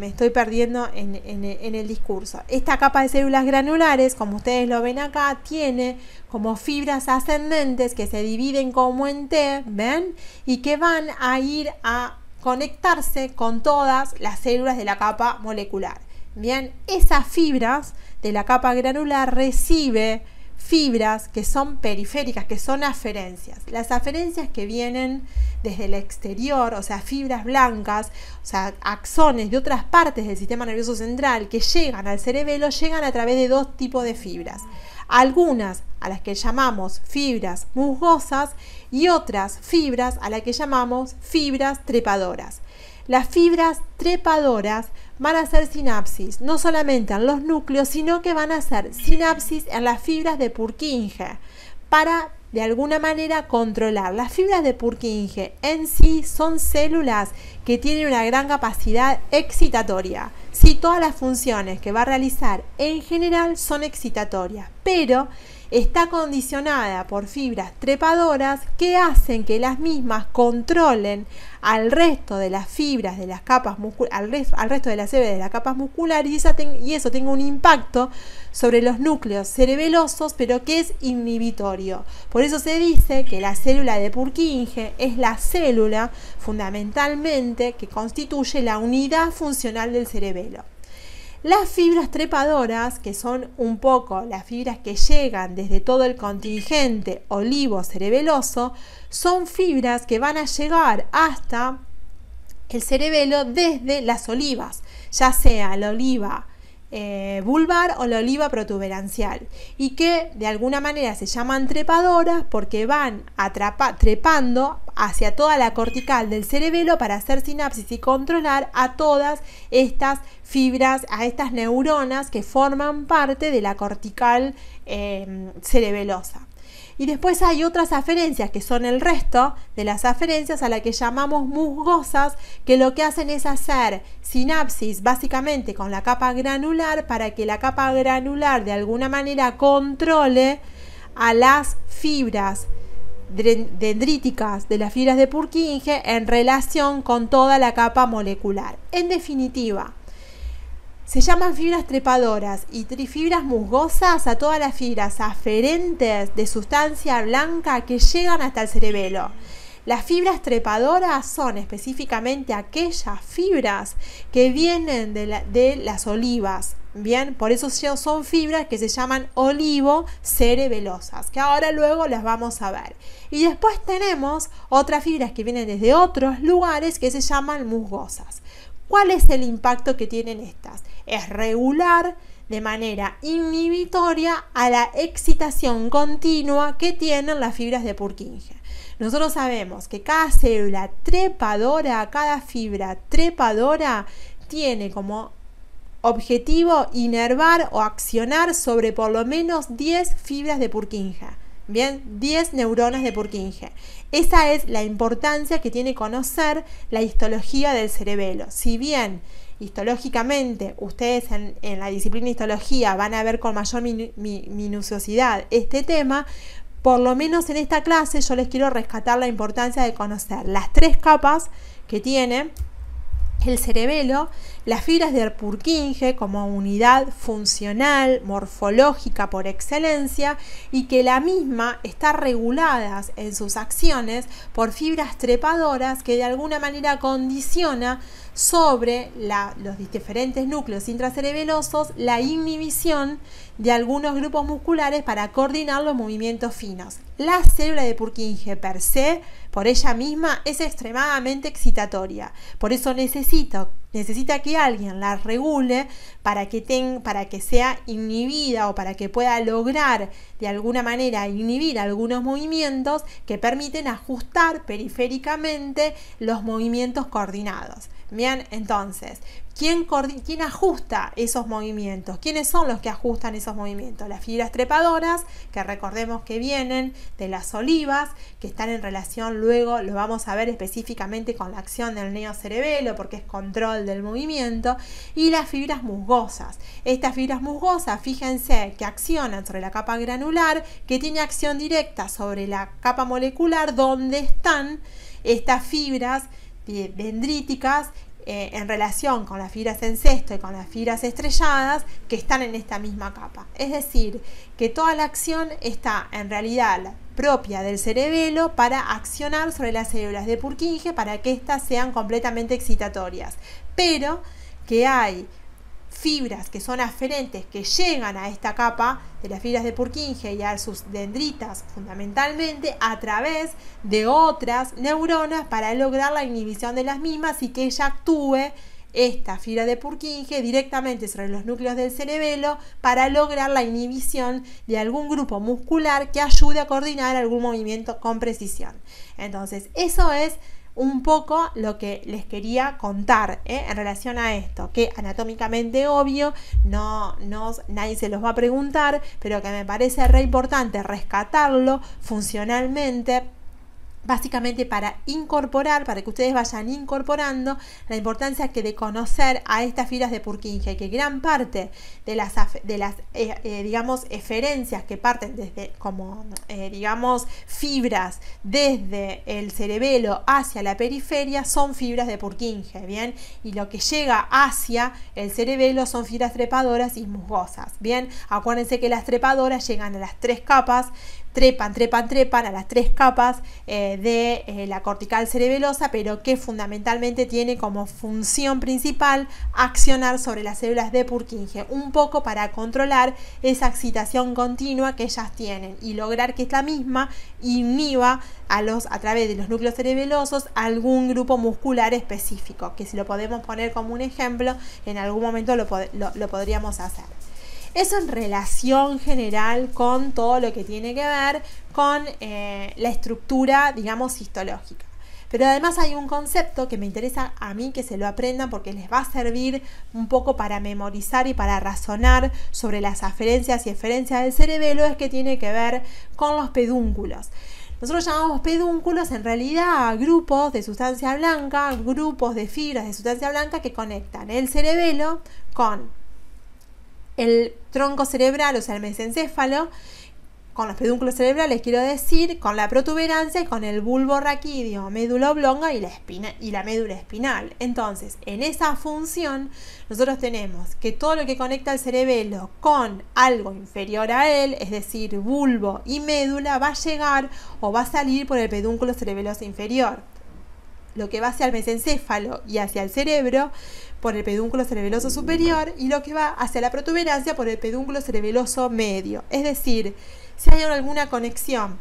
estoy perdiendo en el discurso. Esta capa de células granulares, como ustedes lo ven acá, tiene como fibras ascendentes que se dividen como en T, ¿ven? Y que van a ir a conectarse con todas las células de la capa molecular. Bien, esas fibras de la capa granular recibe fibras que son periféricas, que son aferencias. Las aferencias que vienen desde el exterior, o sea, fibras blancas, o sea, axones de otras partes del sistema nervioso central que llegan al cerebelo, llegan a través de dos tipos de fibras. Algunas a las que llamamos fibras musgosas y otras fibras a las que llamamos fibras trepadoras. Las fibras trepadoras van a hacer sinapsis no solamente en los núcleos, sino que van a hacer sinapsis en las fibras de Purkinje para de alguna manera controlar. Las fibras de Purkinje en sí son células que tienen una gran capacidad excitatoria. Sí, todas las funciones que va a realizar en general son excitatorias, pero está condicionada por fibras trepadoras que hacen que las mismas controlen al resto de las fibras de las capas musculares, al resto de las células de las capas musculares, y eso tenga un impacto sobre los núcleos cerebelosos, pero que es inhibitorio. Por eso se dice que la célula de Purkinje es la célula fundamentalmente que constituye la unidad funcional del cerebelo. Las fibras trepadoras, que son un poco las fibras que llegan desde todo el contingente olivo-cerebeloso, son fibras que van a llegar hasta el cerebelo desde las olivas, ya sea la oliva vulvar o la oliva protuberancial, y que de alguna manera se llaman trepadoras porque van trepando hacia toda la cortical del cerebelo para hacer sinapsis y controlar a todas estas fibras, a estas neuronas que forman parte de la cortical cerebelosa. Y después hay otras aferencias que son el resto de las aferencias a las que llamamos musgosas, que lo que hacen es hacer sinapsis básicamente con la capa granular para que la capa granular de alguna manera controle a las fibras dendríticas de las fibras de Purkinje en relación con toda la capa molecular. En definitiva, se llaman fibras trepadoras y fibras musgosas a todas las fibras aferentes de sustancia blanca que llegan hasta el cerebelo. Las fibras trepadoras son específicamente aquellas fibras que vienen de las olivas. Bien, por eso son fibras que se llaman olivo-cerebelosas, que ahora luego las vamos a ver. Y después tenemos otras fibras que vienen desde otros lugares que se llaman musgosas. ¿Cuál es el impacto que tienen estas? Es regular de manera inhibitoria a la excitación continua que tienen las fibras de Purkinje. Nosotros sabemos que cada célula trepadora, cada fibra trepadora tiene como objetivo inervar o accionar sobre por lo menos 10 fibras de Purkinje. Bien, 10 neuronas de Purkinje. Esa es la importancia que tiene conocer la histología del cerebelo. Si bien histológicamente ustedes en la disciplina de histología van a ver con mayor minuciosidad este tema, por lo menos en esta clase yo les quiero rescatar la importancia de conocer las 3 capas que tiene el cerebelo, las fibras de Purkinje como unidad funcional, morfológica por excelencia, y que la misma está regulada en sus acciones por fibras trepadoras que de alguna manera condiciona sobre los diferentes núcleos intracerebelosos la inhibición de algunos grupos musculares para coordinar los movimientos finos. La célula de Purkinje per se, por ella misma, es extremadamente excitatoria. Por eso necesita que alguien la regule para que sea inhibida o para que pueda lograr de alguna manera inhibir algunos movimientos que permiten ajustar periféricamente los movimientos coordinados. Bien, entonces, ¿quién ajusta esos movimientos? ¿Quiénes son los que ajustan esos movimientos? Las fibras trepadoras, que recordemos que vienen de las olivas, que están en relación, luego lo vamos a ver específicamente con la acción del neocerebelo, porque es control del movimiento, y las fibras musgosas. Estas fibras musgosas, fíjense que accionan sobre la capa granular, que tiene acción directa sobre la capa molecular, donde están estas fibras dendríticas en relación con las fibras en cesto y con las fibras estrelladas que están en esta misma capa. Es decir, que toda la acción está en realidad propia del cerebelo para accionar sobre las células de Purkinje para que éstas sean completamente excitatorias, pero que hay fibras que son aferentes que llegan a esta capa de las fibras de Purkinje y a sus dendritas fundamentalmente a través de otras neuronas para lograr la inhibición de las mismas y que ella actúe, esta fibra de Purkinje, directamente sobre los núcleos del cerebelo para lograr la inhibición de algún grupo muscular que ayude a coordinar algún movimiento con precisión. Entonces, eso es un poco lo que les quería contar en relación a esto, que anatómicamente obvio, nadie se los va a preguntar, pero que me parece re importante rescatarlo funcionalmente, básicamente para incorporar, para que ustedes vayan incorporando la importancia que de conocer a estas fibras de Purkinje, que gran parte de las digamos, eferencias que parten desde, como digamos, fibras desde el cerebelo hacia la periferia son fibras de Purkinje, ¿bien? Y lo que llega hacia el cerebelo son fibras trepadoras y musgosas, ¿bien? Acuérdense que las trepadoras llegan a las 3 capas, trepan a las 3 capas de la cortical cerebelosa, pero que fundamentalmente tiene como función principal accionar sobre las células de Purkinje, un poco para controlar esa excitación continua que ellas tienen y lograr que esta misma inhiba a través de los núcleos cerebelosos algún grupo muscular específico, que si lo podemos poner como un ejemplo, en algún momento lo podríamos hacer. Eso en relación general con todo lo que tiene que ver con la estructura, digamos, histológica. Pero además hay un concepto que me interesa a mí que se lo aprendan porque les va a servir un poco para memorizar y para razonar sobre las aferencias y eferencias del cerebelo, es que tiene que ver con los pedúnculos. Nosotros llamamos pedúnculos en realidad a grupos de sustancia blanca, grupos de fibras de sustancia blanca que conectan el cerebelo con el tronco cerebral, o sea, el mesencéfalo, con los pedúnculos cerebrales, quiero decir, con la protuberancia y con el bulbo raquídeo, médula oblonga y la médula espinal. Entonces, en esa función, nosotros tenemos que todo lo que conecta el cerebelo con algo inferior a él, es decir, bulbo y médula, va a llegar o va a salir por el pedúnculo cerebeloso inferior. Lo que va hacia el mesencéfalo y hacia el cerebro por el pedúnculo cerebeloso superior, y lo que va hacia la protuberancia por el pedúnculo cerebeloso medio. Es decir, si hay alguna conexión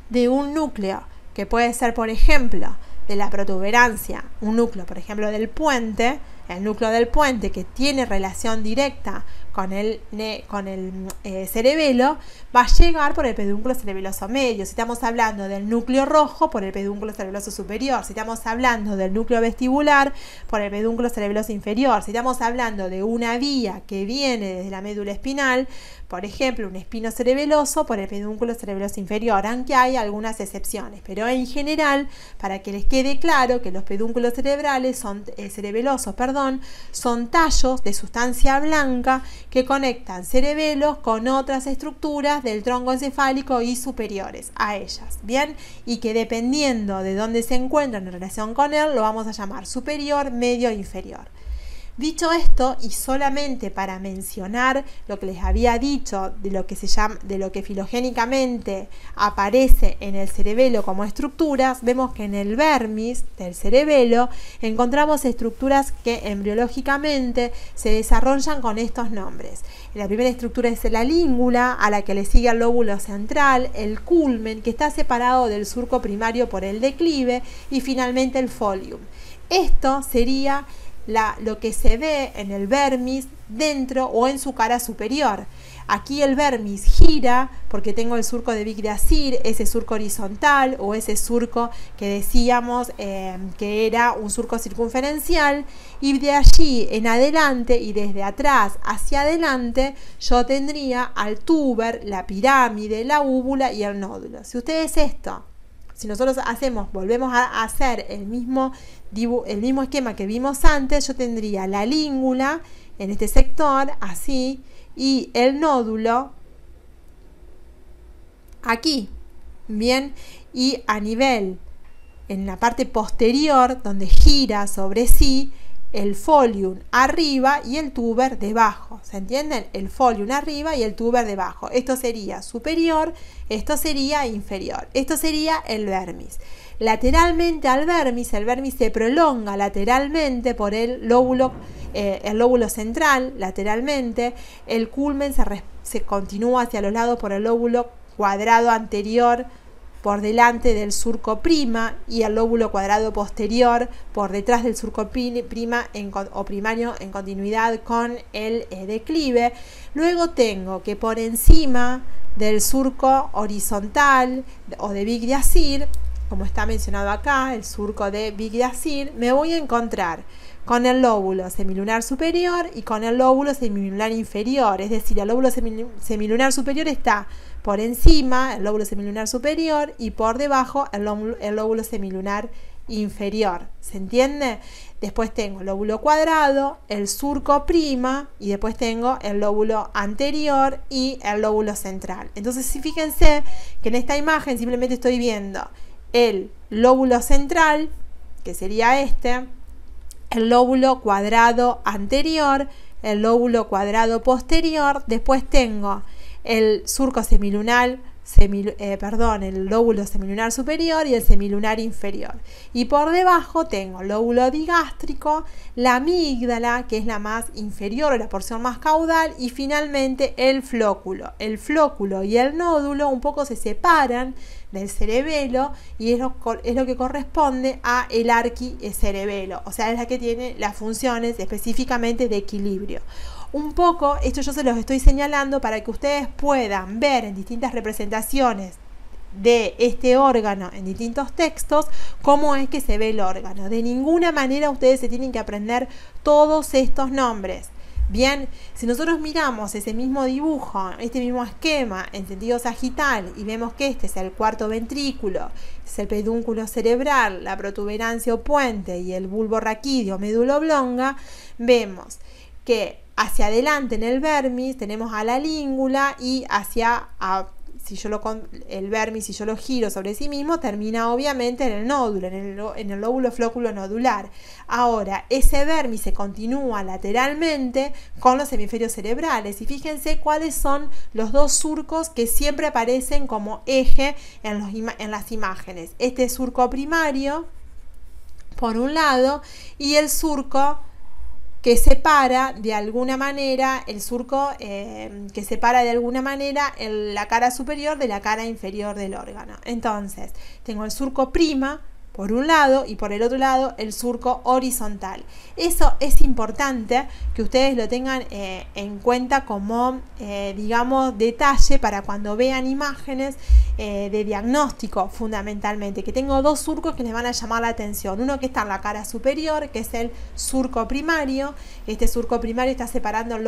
de un núcleo, que puede ser, por ejemplo, de la protuberancia, un núcleo, por ejemplo, del puente, el núcleo del puente que tiene relación directa con el cerebelo, va a llegar por el pedúnculo cerebeloso medio. Si estamos hablando del núcleo rojo, por el pedúnculo cerebeloso superior. Si estamos hablando del núcleo vestibular, por el pedúnculo cerebeloso inferior. Si estamos hablando de una vía que viene desde la médula espinal, por ejemplo, un espino cerebeloso, por el pedúnculo cerebeloso inferior, aunque hay algunas excepciones. Pero en general, para que les quede claro que los pedúnculos cerebelosos son tallos de sustancia blanca que conectan cerebelos con otras estructuras del tronco encefálico y superiores a ellas, ¿bien? Y que dependiendo de dónde se encuentran en relación con él, lo vamos a llamar superior, medio e inferior. Dicho esto, y solamente para mencionar lo que les había dicho de lo que filogénicamente aparece en el cerebelo como estructuras, vemos que en el vermis del cerebelo encontramos estructuras que embriológicamente se desarrollan con estos nombres. La primera estructura es la língula, a la que le sigue el lóbulo central, el culmen, que está separado del surco primario por el declive, y finalmente el folium. Esto sería lo que se ve en el vermis dentro o en su cara superior. Aquí el vermis gira porque tengo el surco de Vic-de-Asir, ese surco horizontal o ese surco que decíamos que era un surco circunferencial, y de allí en adelante y desde atrás hacia adelante yo tendría al tuber, la pirámide, la úvula y el nódulo. Si nosotros volvemos a hacer el mismo esquema que vimos antes, yo tendría la língula en este sector, así, y el nódulo aquí, bien, y a nivel, en la parte posterior, donde gira sobre sí, el folium arriba y el tuber debajo. ¿Se entienden? El folium arriba y el tuber debajo. Esto sería superior, esto sería inferior. Esto sería el vermis. Lateralmente al vermis, el vermis se prolonga lateralmente por el lóbulo central, lateralmente. El culmen se continúa hacia los lados por el lóbulo cuadrado anterior por delante del surco prima, y el lóbulo cuadrado posterior por detrás del surco prima o primario en continuidad con el declive. Luego tengo que por encima del surco horizontal o de Vic-de-Asir como está mencionado acá, el surco de Bigdasir, me voy a encontrar con el lóbulo semilunar superior y con el lóbulo semilunar inferior. Es decir, el lóbulo semilunar superior está por encima, el lóbulo semilunar superior, y por debajo el lóbulo semilunar inferior. ¿Se entiende? Después tengo el lóbulo cuadrado, el surco prima, y después tengo el lóbulo anterior y el lóbulo central. Entonces, fíjense que en esta imagen simplemente estoy viendo el lóbulo central, que sería este, el lóbulo cuadrado anterior, el lóbulo cuadrado posterior, después tengo el surco semilunar, el lóbulo semilunar superior y el semilunar inferior. Y por debajo tengo el lóbulo digástrico, la amígdala, que es la más inferior o la porción más caudal, y finalmente el flóculo. El flóculo y el nódulo un poco se separan del cerebelo y es lo que corresponde a el arquicerebelo, o sea, es la que tiene las funciones específicamente de equilibrio. Un poco, esto yo se los estoy señalando para que ustedes puedan ver en distintas representaciones de este órgano en distintos textos cómo es que se ve el órgano. De ninguna manera ustedes se tienen que aprender todos estos nombres. Bien, si nosotros miramos ese mismo dibujo, este mismo esquema en sentido sagital y vemos que este es el cuarto ventrículo, es el pedúnculo cerebral, la protuberancia o puente y el bulbo raquídeo, médula oblonga, vemos que hacia adelante en el vermis tenemos a la língula y el vermis, si yo lo giro sobre sí mismo, termina obviamente en el nódulo, en el lóbulo flóculo nodular. Ahora, ese vermis se continúa lateralmente con los hemisferios cerebrales y fíjense cuáles son los dos surcos que siempre aparecen como eje en las imágenes. Este surco primario, por un lado, y el surco que separa de alguna manera la cara superior de la cara inferior del órgano. Entonces, tengo el surco prima por un lado y por el otro lado el surco horizontal. Eso es importante que ustedes lo tengan en cuenta como, digamos, detalle para cuando vean imágenes de diagnóstico, fundamentalmente, que tengo dos surcos que les van a llamar la atención. Uno que está en la cara superior, que es el surco primario. Este surco primario está separando el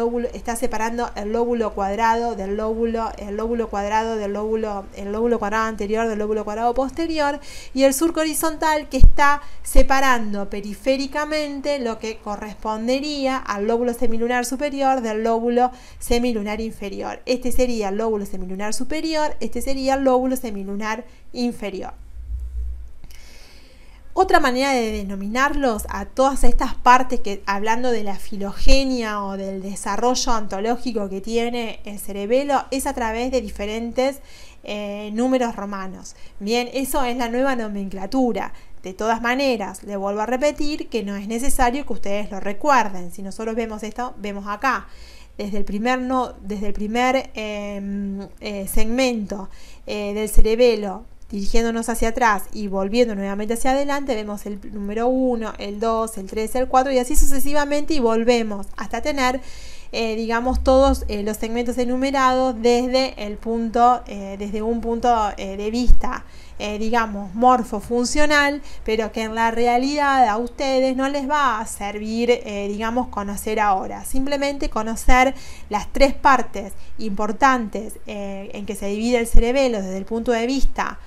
lóbulo cuadrado del lóbulo cuadrado anterior del lóbulo cuadrado posterior, y el surco horizontal que está separando periféricamente lo que correspondería al lóbulo semilunar superior del lóbulo semilunar inferior. Este sería el lóbulo semilunar superior, este sería el lóbulo semilunar inferior. Otra manera de denominarlos a todas estas partes, que hablando de la filogenia o del desarrollo ontológico que tiene el cerebelo, es a través de diferentes números romanos. Bien, eso es la nueva nomenclatura. De todas maneras, le vuelvo a repetir que no es necesario que ustedes lo recuerden. Si nosotros vemos esto, vemos acá, desde el primer segmento del cerebelo, dirigiéndonos hacia atrás y volviendo nuevamente hacia adelante, vemos el número 1, el 2, el 3, el 4 y así sucesivamente, y volvemos hasta tener digamos, todos los segmentos enumerados desde un punto de vista digamos, morfofuncional, pero que en la realidad a ustedes no les va a servir, digamos, conocer ahora. Simplemente conocer las tres partes importantes en que se divide el cerebelo desde el punto de vista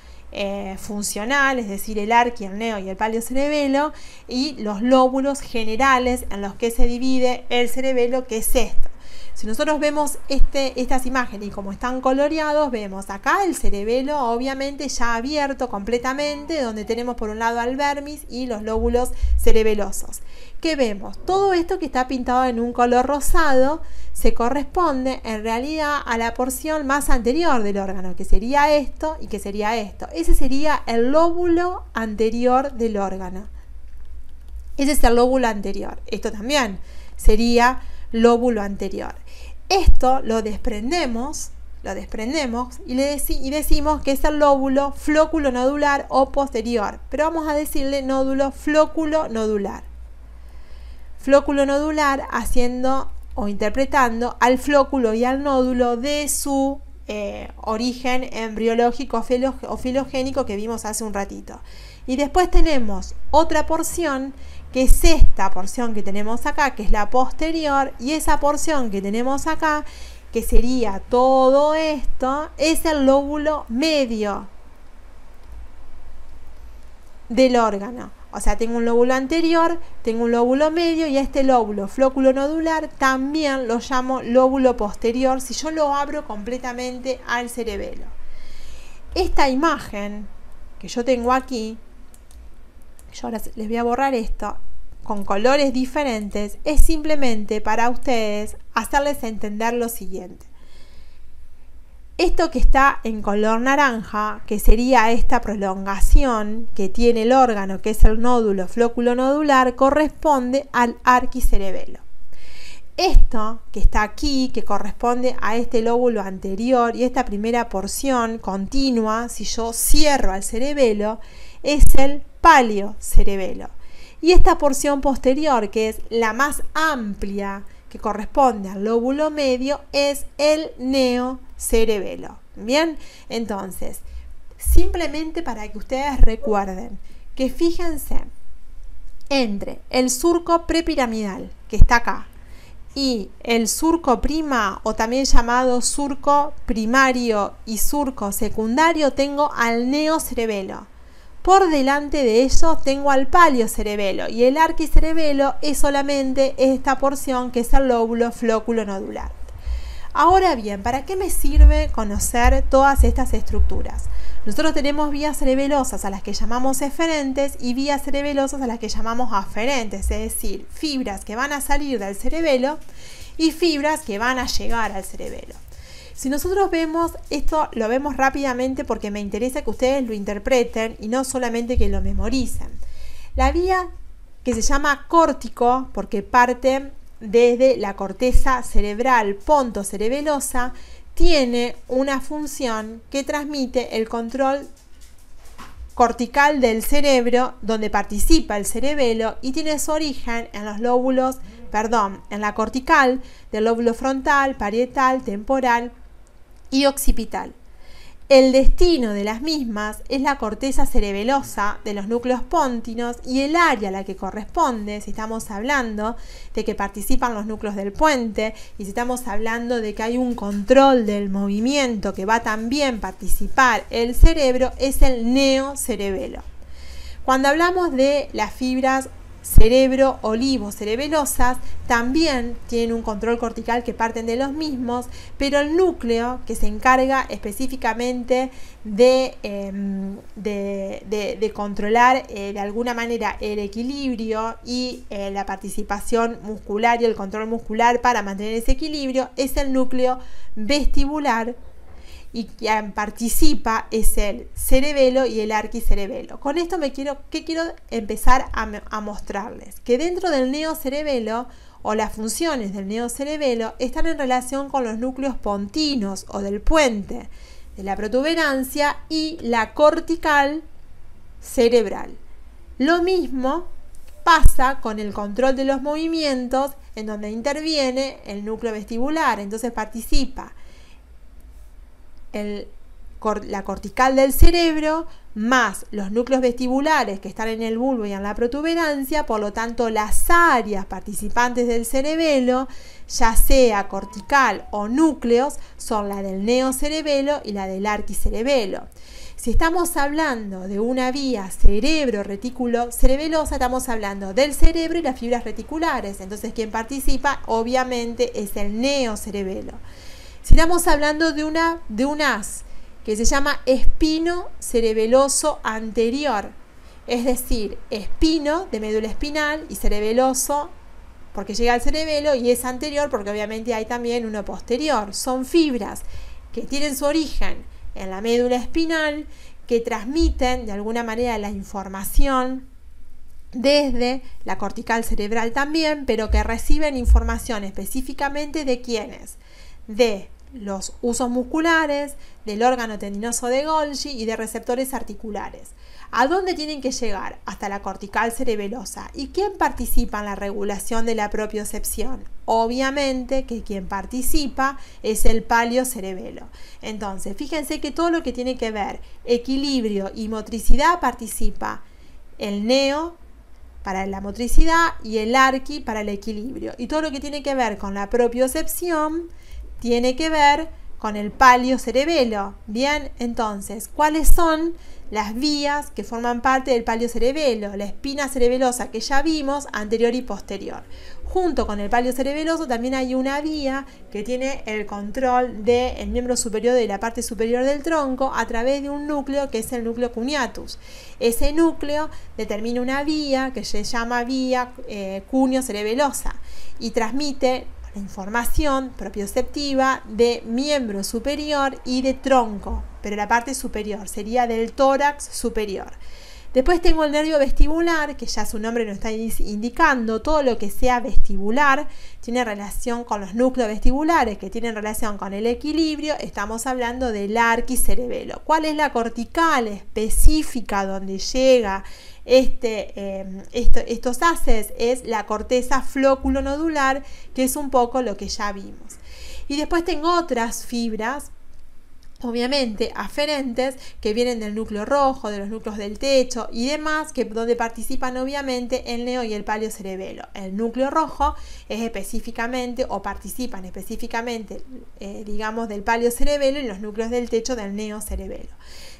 funcional, es decir, el arqui, el neo y el paleocerebelo, y los lóbulos generales en los que se divide el cerebelo, que es esto. Si nosotros vemos estas imágenes y como están coloreados, vemos acá el cerebelo obviamente ya abierto completamente, donde tenemos por un lado al vermis y los lóbulos cerebelosos. ¿Qué vemos? Todo esto que está pintado en un color rosado se corresponde en realidad a la porción más anterior del órgano, que sería esto y que sería esto. Ese sería el lóbulo anterior del órgano. Ese es el lóbulo anterior. Esto también sería lóbulo anterior. Esto lo desprendemos y decimos que es el lóbulo flóculo nodular o posterior, pero vamos a decirle nódulo flóculo nodular. Flóculo nodular haciendo o interpretando al flóculo y al nódulo de su origen embriológico o filogénico que vimos hace un ratito. Y después tenemos otra porción, que es esta porción que tenemos acá, que es la posterior, y esa porción que tenemos acá, que sería todo esto, es el lóbulo medio del órgano. O sea, tengo un lóbulo anterior, tengo un lóbulo medio, y a este lóbulo flóculo nodular también lo llamo lóbulo posterior si yo lo abro completamente al cerebelo. Esta imagen que yo tengo aquí, yo ahora les voy a borrar esto con colores diferentes, es simplemente para ustedes hacerles entender lo siguiente. Esto que está en color naranja, que sería esta prolongación que tiene el órgano, que es el nódulo flóculo nodular, corresponde al arquicerebelo. Esto que está aquí, que corresponde a este lóbulo anterior, y esta primera porción continua, si yo cierro al cerebelo, es el paliocerebelo. Y esta porción posterior, que es la más amplia, que corresponde al lóbulo medio, es el neocerebelo. Bien, entonces, simplemente para que ustedes recuerden que fíjense entre el surco prepiramidal, que está acá, y el surco prima, o también llamado surco primario y surco secundario, tengo al neocerebelo. Por delante de ellos tengo al paliocerebelo, y el arquicerebelo es solamente esta porción que es el lóbulo flóculo nodular. Ahora bien, ¿para qué me sirve conocer todas estas estructuras? Nosotros tenemos vías cerebelosas a las que llamamos eferentes y vías cerebelosas a las que llamamos aferentes, es decir, fibras que van a salir del cerebelo y fibras que van a llegar al cerebelo. Si nosotros vemos esto, lo vemos rápidamente porque me interesa que ustedes lo interpreten y no solamente que lo memoricen. La vía que se llama córtico, porque parte desde la corteza cerebral pontocerebelosa, tiene una función que transmite el control cortical del cerebro, donde participa el cerebelo, y tiene su origen en los lóbulos, en la cortical del lóbulo frontal, parietal, temporal y occipital. El destino de las mismas es la corteza cerebelosa de los núcleos póntinos, y el área a la que corresponde, si estamos hablando de que participan los núcleos del puente, y si estamos hablando de que hay un control del movimiento que va también a participar el cerebro, es el neocerebelo. Cuando hablamos de las fibras cerebro-olivo-cerebelosas, también tienen un control cortical que parten de los mismos, pero el núcleo que se encarga específicamente de controlar de alguna manera el equilibrio y la participación muscular y el control muscular para mantener ese equilibrio, es el núcleo vestibular, y quien participa es el cerebelo y el arquicerebelo. Con esto quiero empezar a mostrarles que dentro del neocerebelo, o las funciones del neocerebelo, están en relación con los núcleos pontinos o del puente, de la protuberancia y la cortical cerebral. Lo mismo pasa con el control de los movimientos, en donde interviene el núcleo vestibular. Entonces participa la cortical del cerebro más los núcleos vestibulares que están en el bulbo y en la protuberancia. Por lo tanto, las áreas participantes del cerebelo, ya sea cortical o núcleos, son la del neocerebelo y la del arquicerebelo. Si estamos hablando de una vía cerebro-retículo cerebelosa, estamos hablando del cerebro y las fibras reticulares. Entonces, quien participa obviamente es el neocerebelo. Si estamos hablando de un haz que se llama espino cerebeloso anterior, es decir, espino de médula espinal y cerebeloso porque llega al cerebelo, y es anterior porque obviamente hay también uno posterior. Son fibras que tienen su origen en la médula espinal, que transmiten de alguna manera la información desde la cortical cerebral también, pero que reciben información específicamente de quiénes, de los usos musculares, del órgano tendinoso de Golgi y de receptores articulares. ¿A dónde tienen que llegar? Hasta la cortical cerebelosa. ¿Y quién participa en la regulación de la propiocepción? obviamente que quien participa es el palio-cerebelo. Entonces, fíjense que todo lo que tiene que ver equilibrio y motricidad participa el neo para la motricidad y el arqui para el equilibrio. Y todo lo que tiene que ver con la propiocepción tiene que ver con el palio-cerebelo. Bien, entonces, ¿cuáles son las vías que forman parte del palio-cerebelo? La espina cerebelosa que ya vimos, anterior y posterior. Junto con el palio cerebeloso también hay una vía que tiene el control del miembro superior de la parte superior del tronco a través de un núcleo que es el núcleo cuneatus. Ese núcleo determina una vía que se llama vía cuneo-cerebelosa y transmite la información propioceptiva de miembro superior y de tronco, pero la parte superior sería del tórax superior. Después tengo el nervio vestibular, que ya su nombre nos está indicando, todo lo que sea vestibular tiene relación con los núcleos vestibulares, que tienen relación con el equilibrio. Estamos hablando del arquicerebelo. ¿Cuál es la cortical específica donde llega estos haces? Es la corteza flóculo-nodular, que es un poco lo que ya vimos. Y después tengo otras fibras, obviamente aferentes, que vienen del núcleo rojo, de los núcleos del techo y demás, que donde participan obviamente el neo y el palio-cerebelo. El núcleo rojo es específicamente, o participan específicamente, digamos, del palio-cerebelo, y los núcleos del techo del neo-cerebelo.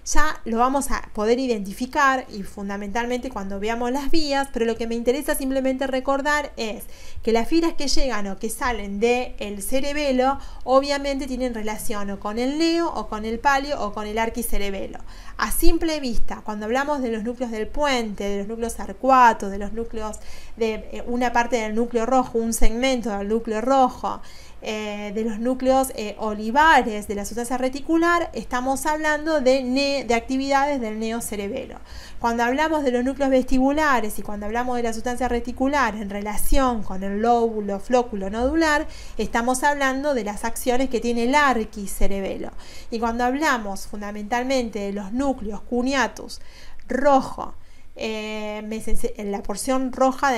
Ya lo vamos a poder identificar y fundamentalmente cuando veamos las vías, pero lo que me interesa simplemente recordar es que las fibras que llegan o que salen del cerebelo obviamente tienen relación o con el neo o con el palio o con el arquicerebelo. A simple vista, cuando hablamos de los núcleos del puente, de los núcleos arcuatos, de los núcleos de una parte del núcleo rojo, un segmento del núcleo rojo, de los núcleos olivares de la sustancia reticular, estamos hablando de actividades del neocerebelo. Cuando hablamos de los núcleos vestibulares y cuando hablamos de la sustancia reticular en relación con el lóbulo flóculo nodular, estamos hablando de las acciones que tiene el arquicerebelo. Y cuando hablamos fundamentalmente de los núcleos cuneatus rojo, la porción roja,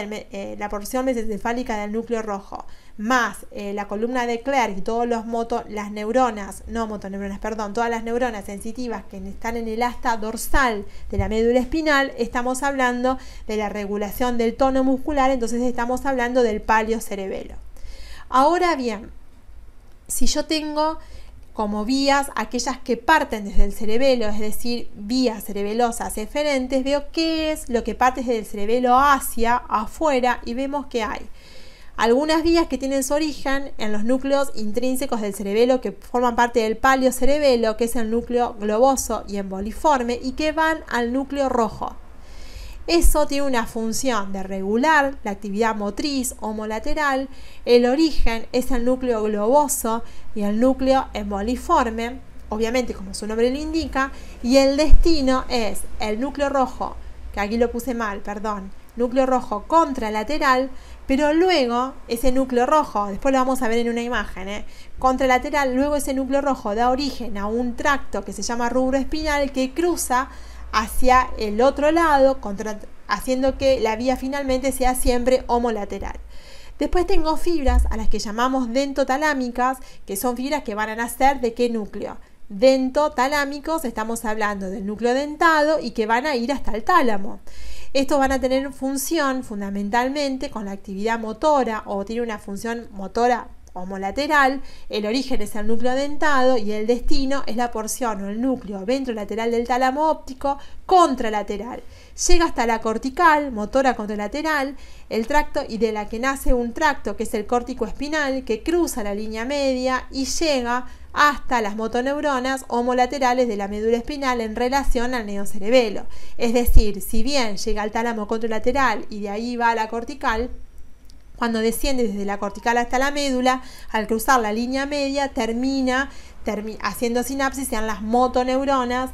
la porción mesencefálica del núcleo rojo, más la columna de Clerc y todas las neuronas sensitivas que están en el asta dorsal de la médula espinal, estamos hablando de la regulación del tono muscular, entonces estamos hablando del palio-cerebelo. Ahora bien, si yo tengo como vías aquellas que parten desde el cerebelo, es decir, vías cerebelosas eferentes, veo qué es lo que parte desde el cerebelo hacia afuera y vemos que hay algunas vías que tienen su origen en los núcleos intrínsecos del cerebelo que forman parte del palio-cerebelo, que es el núcleo globoso y emboliforme, y que van al núcleo rojo. Eso tiene una función de regular la actividad motriz homolateral. El origen es el núcleo globoso y el núcleo emboliforme, obviamente como su nombre lo indica, y el destino es el núcleo rojo, que aquí lo puse mal, perdón, núcleo rojo contralateral, pero luego ese núcleo rojo, después lo vamos a ver en una imagen, contralateral, luego ese núcleo rojo da origen a un tracto que se llama rubro espinal que cruza hacia el otro lado, haciendo que la vía finalmente sea siempre homolateral. Después tengo fibras a las que llamamos dentotalámicas, que son fibras que van a nacer ¿de qué núcleo? Dentotalámicos, estamos hablando del núcleo dentado y que van a ir hasta el tálamo. Estos van a tener función fundamentalmente con la actividad motora, o tiene una función motora homolateral. El origen es el núcleo dentado y el destino es la porción o el núcleo ventrolateral del tálamo óptico contralateral. Llega hasta la cortical, motora contralateral, el tracto, y de la que nace un tracto que es el córtico espinal que cruza la línea media y llega hasta las motoneuronas homolaterales de la médula espinal en relación al neocerebelo. Es decir, si bien llega al tálamo contralateral y de ahí va a la cortical, cuando desciende desde la cortical hasta la médula, al cruzar la línea media termina haciendo sinapsis en las motoneuronas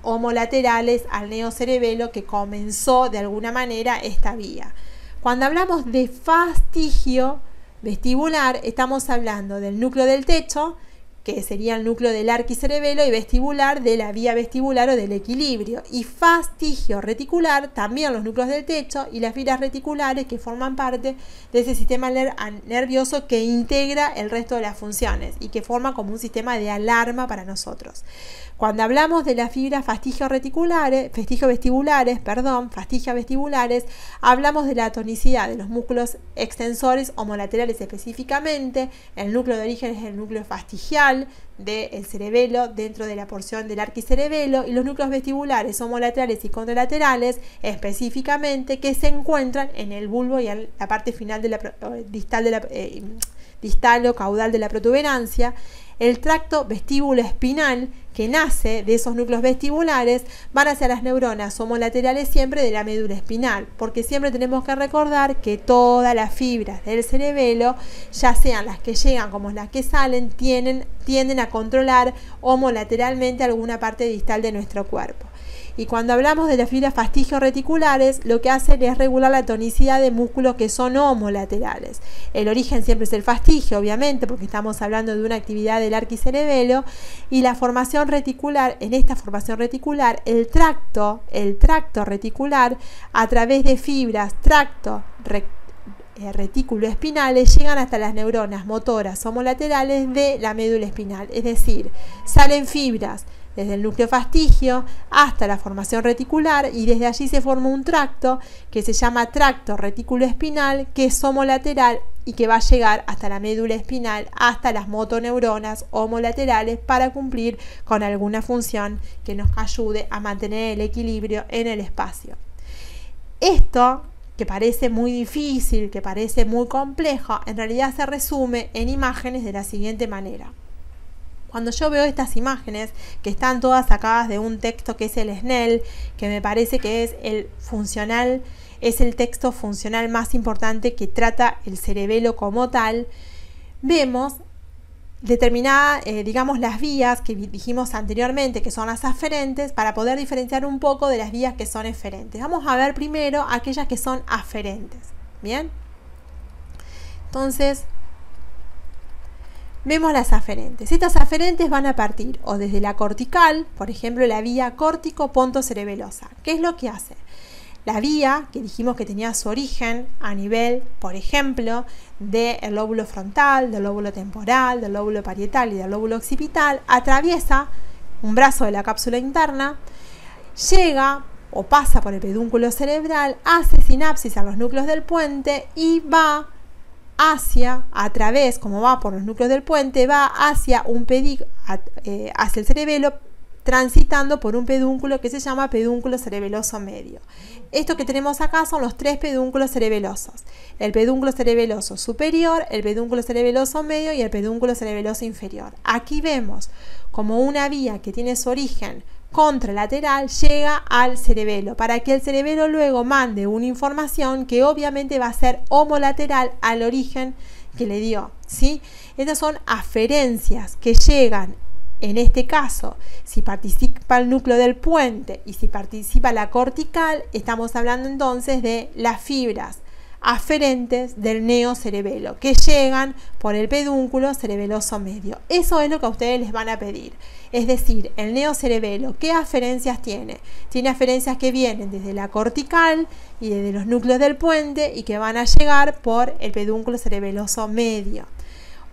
homolaterales al neocerebelo, que comenzó de alguna manera esta vía. Cuando hablamos de fastigio vestibular, estamos hablando del núcleo del techo, que sería el núcleo del arquicerebelo, y vestibular de la vía vestibular o del equilibrio, y fastigio reticular también los núcleos del techo y las fibras reticulares que forman parte de ese sistema nervioso que integra el resto de las funciones y que forma como un sistema de alarma para nosotros. Cuando hablamos de las fibras fastigio vestibulares, hablamos de la tonicidad de los músculos extensores homolaterales específicamente. El núcleo de origen es el núcleo fastigial del cerebelo dentro de la porción del arquicerebelo, y los núcleos vestibulares homolaterales y contralaterales específicamente que se encuentran en el bulbo y en la parte final de la distal o caudal de la protuberancia. El tracto vestíbulo-espinal, que nace de esos núcleos vestibulares, van hacia las neuronas homolaterales siempre de la médula espinal, porque siempre tenemos que recordar que todas las fibras del cerebelo, ya sean las que llegan como las que salen, tienden a controlar homolateralmente alguna parte distal de nuestro cuerpo. Y cuando hablamos de las fibras fastigio reticulares, lo que hacen es regular la tonicidad de músculos que son homolaterales. El origen siempre es el fastigio, obviamente, porque estamos hablando de una actividad del arquicerebelo, y la formación reticular, en esta formación reticular, el tracto reticular, a través de fibras retículo espinales, llegan hasta las neuronas motoras homolaterales de la médula espinal, es decir, salen fibras desde el núcleo fastigio hasta la formación reticular, y desde allí se forma un tracto que se llama tracto retículo espinal, que es homolateral y que va a llegar hasta la médula espinal, hasta las motoneuronas homolaterales, para cumplir con alguna función que nos ayude a mantener el equilibrio en el espacio. Esto, que parece muy difícil, que parece muy complejo, en realidad se resume en imágenes de la siguiente manera. Cuando yo veo estas imágenes, que están todas sacadas de un texto que es el Snell, que me parece que es el texto funcional más importante que trata el cerebelo como tal, vemos determinadas, las vías que dijimos anteriormente, que son las aferentes, para poder diferenciar un poco de las vías que son eferentes. Vamos a ver primero aquellas que son aferentes. ¿Bien? Entonces, vemos las aferentes. Estas aferentes van a partir o desde la cortical, por ejemplo, la vía córtico-pontocerebelosa. ¿Qué es lo que hace? La vía, que dijimos que tenía su origen a nivel, por ejemplo, del lóbulo frontal, del lóbulo temporal, del lóbulo parietal y del lóbulo occipital, atraviesa un brazo de la cápsula interna, llega o pasa por el pedúnculo cerebral, hace sinapsis a los núcleos del puente y va a través, como va por los núcleos del puente, va hacia hacia el cerebelo, transitando por un pedúnculo que se llama pedúnculo cerebeloso medio. Esto que tenemos acá son los tres pedúnculos cerebelosos: el pedúnculo cerebeloso superior, el pedúnculo cerebeloso medio y el pedúnculo cerebeloso inferior. Aquí vemos como una vía que tiene su origen contralateral llega al cerebelo, para que el cerebelo luego mande una información que obviamente va a ser homolateral al origen que le dio, ¿sí? Estas son aferencias que llegan, en este caso, si participa el núcleo del puente y si participa la cortical, estamos hablando entonces de las fibras aferentes del neocerebelo que llegan por el pedúnculo cerebeloso medio. Eso es lo que a ustedes les van a pedir. Es decir, el neocerebelo, ¿qué aferencias tiene? Tiene aferencias que vienen desde la cortical y desde los núcleos del puente y que van a llegar por el pedúnculo cerebeloso medio.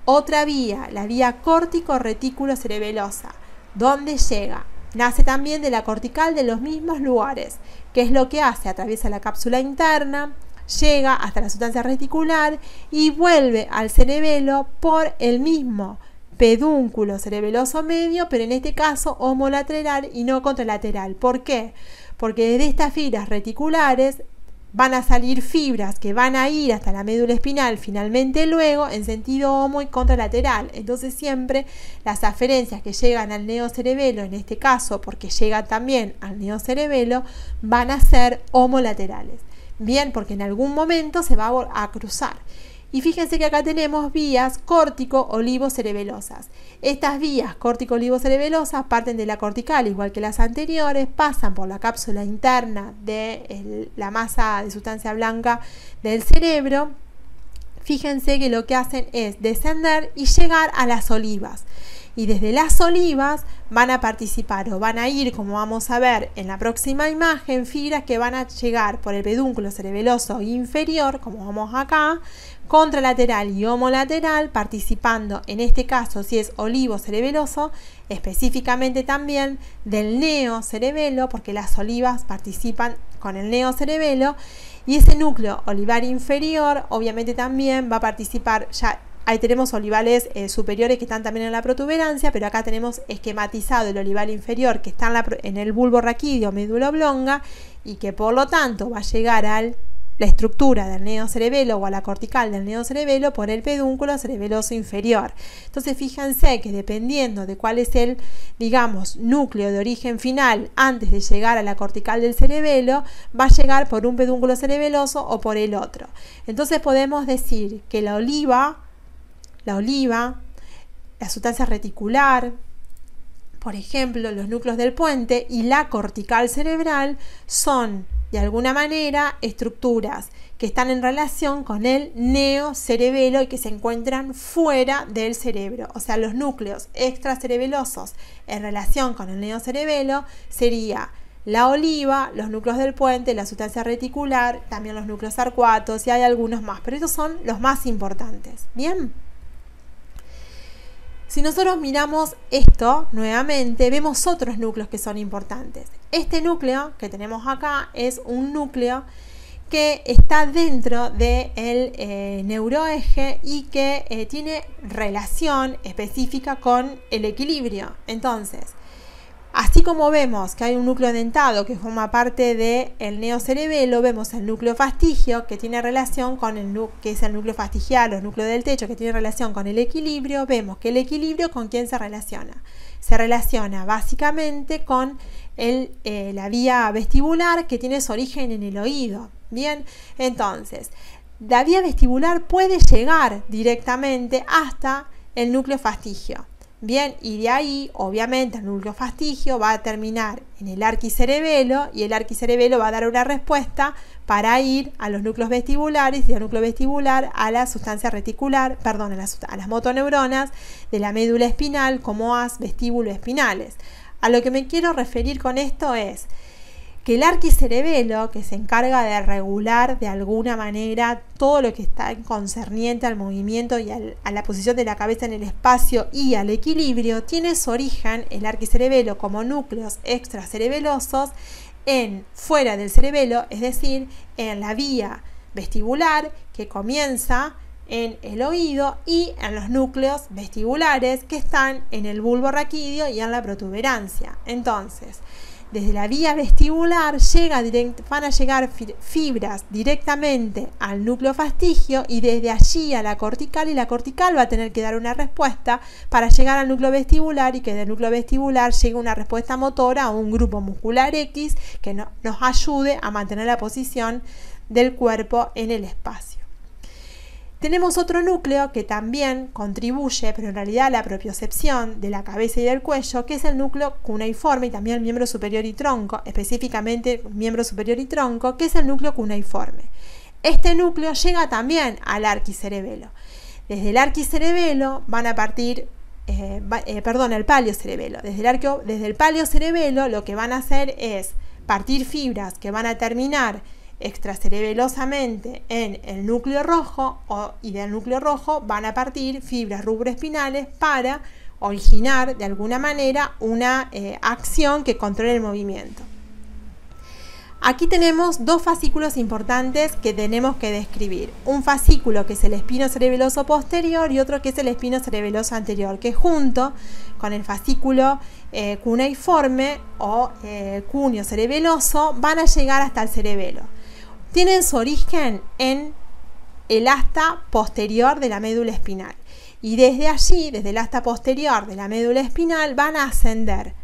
Otra vía, la vía córtico-retículo-cerebelosa. ¿Dónde llega? Nace también de la cortical, de los mismos lugares. ¿Qué es lo que hace? Atraviesa la cápsula interna, llega hasta la sustancia reticular y vuelve al cerebelo por el mismo pedúnculo cerebeloso medio, pero en este caso homolateral y no contralateral. ¿Por qué? Porque desde estas fibras reticulares van a salir fibras que van a ir hasta la médula espinal, finalmente luego en sentido homo y contralateral. Entonces siempre las aferencias que llegan al neocerebelo, en este caso porque llegan también al neocerebelo, van a ser homolaterales. Bien, porque en algún momento se va a cruzar. Y fíjense que acá tenemos vías córtico-olivocerebelosas. Estas vías córtico-olivocerebelosas parten de la cortical, igual que las anteriores, pasan por la cápsula interna de la masa de sustancia blanca del cerebro. Fíjense que lo que hacen es descender y llegar a las olivas. y desde las olivas van a participar o van a ir, como vamos a ver en la próxima imagen, fibras que van a llegar por el pedúnculo cerebeloso inferior, como vamos acá, contralateral y homolateral, participando en este caso, si es olivo cerebeloso, específicamente también del neocerebelo, porque las olivas participan con el neocerebelo, y ese núcleo olivar inferior obviamente también va a participar. Ya ahí tenemos olivales superiores que están también en la protuberancia, pero acá tenemos esquematizado el olival inferior que está en el bulbo raquídeo, médula oblonga, y que por lo tanto va a llegar a la estructura del neocerebelo o a la cortical del neocerebelo por el pedúnculo cerebeloso inferior. Entonces fíjense que dependiendo de cuál es el, digamos, núcleo de origen final antes de llegar a la cortical del cerebelo, va a llegar por un pedúnculo cerebeloso o por el otro. Entonces podemos decir que la oliva, la sustancia reticular, por ejemplo, los núcleos del puente y la cortical cerebral son de alguna manera estructuras que están en relación con el neocerebelo y que se encuentran fuera del cerebro. O sea, los núcleos extracerebelosos en relación con el neocerebelo sería la oliva, los núcleos del puente, la sustancia reticular, también los núcleos arcuatos y hay algunos más, pero estos son los más importantes. Bien. Si nosotros miramos esto nuevamente, vemos otros núcleos que son importantes. Este núcleo que tenemos acá es un núcleo que está dentro del neuroeje y que tiene relación específica con el equilibrio. Entonces, así como vemos que hay un núcleo dentado que forma parte del neocerebelo, vemos el núcleo fastigio que tiene relación con que es el núcleo fastigial o el núcleo del techo que tiene relación con el equilibrio. Vemos que el equilibrio, ¿con quién se relaciona? Se relaciona básicamente con la vía vestibular que tiene su origen en el oído. Bien, entonces, la vía vestibular puede llegar directamente hasta el núcleo fastigio. Bien, y de ahí, obviamente, el núcleo fastigio va a terminar en el arquicerebelo y el arquicerebelo va a dar una respuesta para ir a los núcleos vestibulares y al núcleo vestibular a la sustancia reticular, perdón, a las motoneuronas de la médula espinal como as vestíbulo-espinales. A lo que me quiero referir con esto es que el arquicerebelo, que se encarga de regular de alguna manera todo lo que está concerniente al movimiento y a la posición de la cabeza en el espacio y al equilibrio, tiene su origen, el arquicerebelo, como núcleos extracerebelosos fuera del cerebelo, es decir, en la vía vestibular que comienza en el oído y en los núcleos vestibulares que están en el bulbo raquídeo y en la protuberancia. Entonces, desde la vía vestibular van a llegar fibras directamente al núcleo fastigio y desde allí a la cortical, y la cortical va a tener que dar una respuesta para llegar al núcleo vestibular y que del núcleo vestibular llegue una respuesta motora o un grupo muscular X que nos ayude a mantener la posición del cuerpo en el espacio. Tenemos otro núcleo que también contribuye, pero en realidad a la propiocepción de la cabeza y del cuello, que es el núcleo cuneiforme y también el miembro superior y tronco, específicamente miembro superior y tronco, que es el núcleo cuneiforme. Este núcleo llega también al arquicerebelo. Desde el arquicerebelo van a partir, el paliocerebelo. Desde el paliocerebelo lo que van a hacer es partir fibras que van a terminar extracerebelosamente en el núcleo rojo y del núcleo rojo van a partir fibras rubroespinales para originar de alguna manera una acción que controle el movimiento. Aquí tenemos dos fascículos importantes que tenemos que describir. Un fascículo que es el espino cerebeloso posterior y otro que es el espino cerebeloso anterior, que junto con el fascículo cuneiforme o cuneo cerebeloso van a llegar hasta el cerebelo. Tienen su origen en el asta posterior de la médula espinal y desde allí, desde el asta posterior de la médula espinal, van a ascender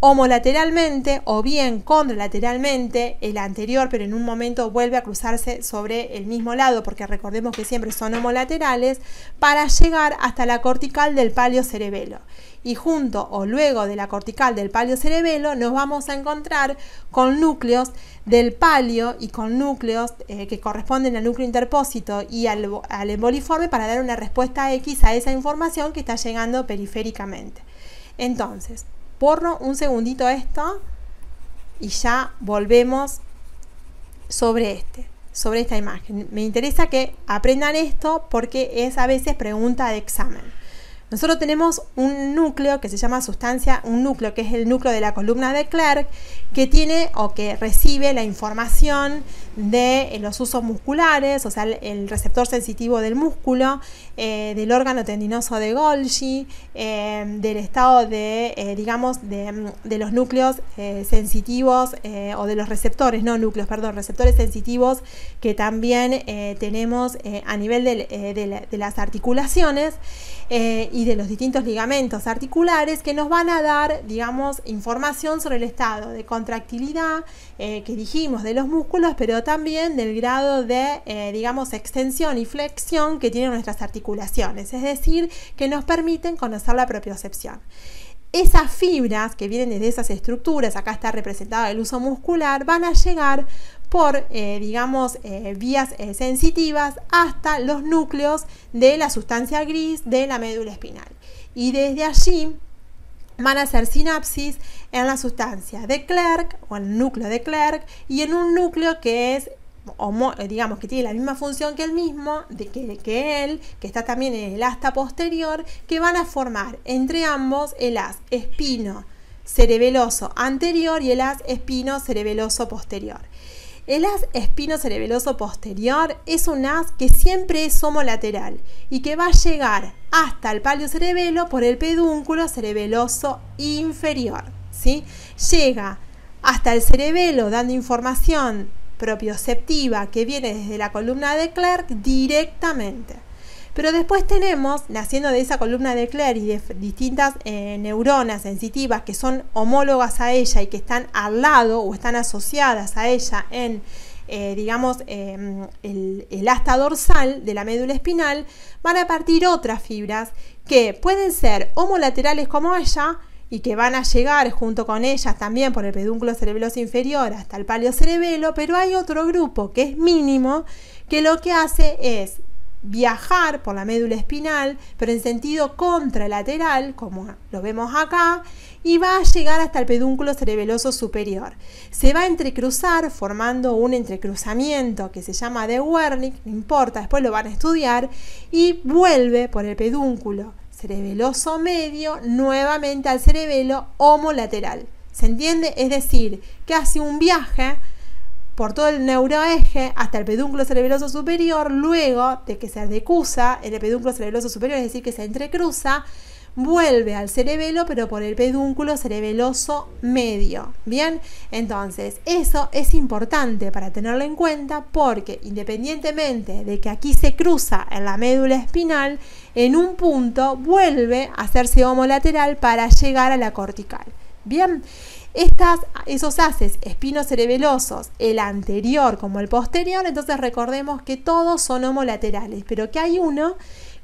homolateralmente o bien contralateralmente, el anterior, pero en un momento vuelve a cruzarse sobre el mismo lado, porque recordemos que siempre son homolaterales, para llegar hasta la cortical del palio-cerebelo. Y junto o luego de la cortical del palio-cerebelo nos vamos a encontrar con núcleos del palio y con núcleos que corresponden al núcleo interpósito y al emboliforme para dar una respuesta X a esa información que está llegando periféricamente. Entonces, borro un segundito esto y ya volvemos sobre esta imagen. Me interesa que aprendan esto porque es a veces pregunta de examen. Nosotros tenemos un núcleo que se llama sustancia, un núcleo que es el núcleo de la columna de Clerk, que tiene o que recibe la información de los usos musculares, o sea, el receptor sensitivo del músculo, del órgano tendinoso de Golgi, del estado de, de los núcleos sensitivos o de los receptores, no núcleos, perdón, receptores sensitivos que también tenemos a nivel de las articulaciones y de los distintos ligamentos articulares que nos van a dar, digamos, información sobre el estado de contractilidad que dijimos de los músculos, pero también del grado de, extensión y flexión que tienen nuestras articulaciones, es decir, que nos permiten conocer la propiocepción. Esas fibras que vienen desde esas estructuras, acá está representado el uso muscular, van a llegar por, vías sensitivas hasta los núcleos de la sustancia gris de la médula espinal. Y desde allí van a hacer sinapsis en la sustancia de Clerk o en el núcleo de Clerk y en un núcleo que es, que tiene la misma función que el mismo, que está también en el asta posterior, que van a formar entre ambos el haz espino-cerebeloso anterior y el haz espino-cerebeloso posterior. El haz espino-cerebeloso posterior es un haz que siempre es homolateral y que va a llegar hasta el palio-cerebelo por el pedúnculo cerebeloso inferior, ¿sí? Llega hasta el cerebelo dando información propioceptiva que viene desde la columna de Clerk directamente. Pero después tenemos, naciendo de esa columna de Clerk y de distintas neuronas sensitivas que son homólogas a ella y que están al lado o están asociadas a ella en, el asta dorsal de la médula espinal, van a partir otras fibras que pueden ser homolaterales como ella y que van a llegar junto con ellas también por el pedúnculo cerebeloso inferior hasta el palio-cerebelo, pero hay otro grupo que es mínimo que lo que hace es viajar por la médula espinal, pero en sentido contralateral, como lo vemos acá, y va a llegar hasta el pedúnculo cerebeloso superior. Se va a entrecruzar formando un entrecruzamiento que se llama de Wernicke, no importa, después lo van a estudiar, y vuelve por el pedúnculo cerebeloso medio nuevamente al cerebelo homolateral. ¿Se entiende? Es decir, que hace un viaje por todo el neuroeje hasta el pedúnculo cerebeloso superior, luego de que se decusa en el pedúnculo cerebeloso superior, es decir, que se entrecruza, vuelve al cerebelo, pero por el pedúnculo cerebeloso medio. Bien, entonces eso es importante para tenerlo en cuenta porque independientemente de que aquí se cruza en la médula espinal, en un punto vuelve a hacerse homolateral para llegar a la cortical. Bien, esos haces espinocerebelosos, el anterior como el posterior, entonces recordemos que todos son homolaterales, pero que hay uno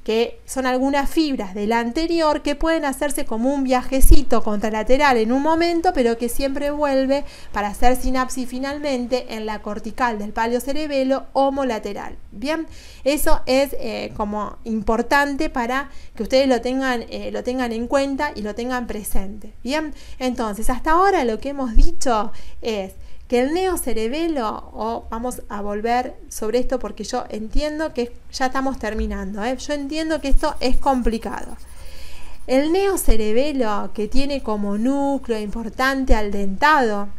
que son algunas fibras del anterior que pueden hacerse como un viajecito contralateral en un momento, pero que siempre vuelve para hacer sinapsis finalmente en la cortical del palio-cerebelo homolateral. Bien, eso es como importante para que ustedes lo tengan en cuenta y lo tengan presente. Bien, entonces hasta ahora lo que hemos dicho es que el neocerebelo, o vamos a volver sobre esto porque yo entiendo que ya estamos terminando, yo entiendo que esto es complicado. El neocerebelo, que tiene como núcleo importante al dentado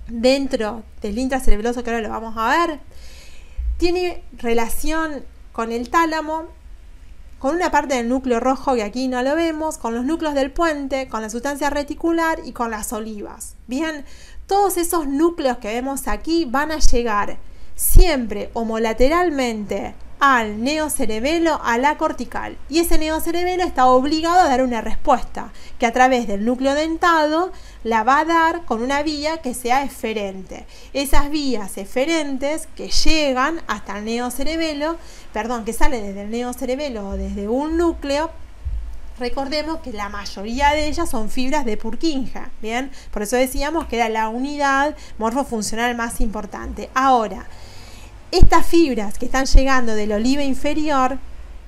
dentro del intracerebeloso, que ahora lo vamos a ver, tiene relación con el tálamo, con una parte del núcleo rojo que aquí no lo vemos, con los núcleos del puente, con la sustancia reticular y con las olivas. Bien, todos esos núcleos que vemos aquí van a llegar siempre homolateralmente al neocerebelo, a la cortical, y ese neocerebelo está obligado a dar una respuesta que a través del núcleo dentado la va a dar con una vía que sea eferente. Esas vías eferentes que llegan hasta el neocerebelo, que sale desde el neocerebelo o desde un núcleo. Recordemos que la mayoría de ellas son fibras de Purkinje, ¿bien? Por eso decíamos que era la unidad morfofuncional más importante. Ahora, estas fibras que están llegando del olivo inferior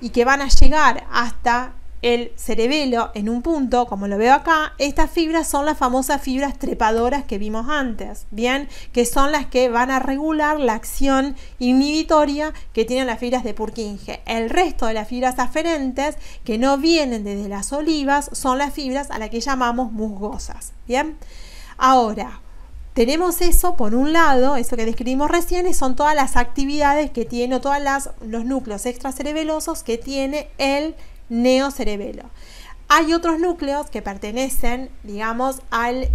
y que van a llegar hasta el cerebelo en un punto, como lo veo acá, estas fibras son las famosas fibras trepadoras que vimos antes, ¿bien? Que son las que van a regular la acción inhibitoria que tienen las fibras de Purkinje. El resto de las fibras aferentes que no vienen desde las olivas son las fibras a las que llamamos musgosas, ¿bien? Ahora, tenemos eso por un lado, eso que describimos recién, y son todas las actividades que tiene, o todos los núcleos extracerebelosos que tiene el neocerebelo. Hay otros núcleos que pertenecen, digamos, al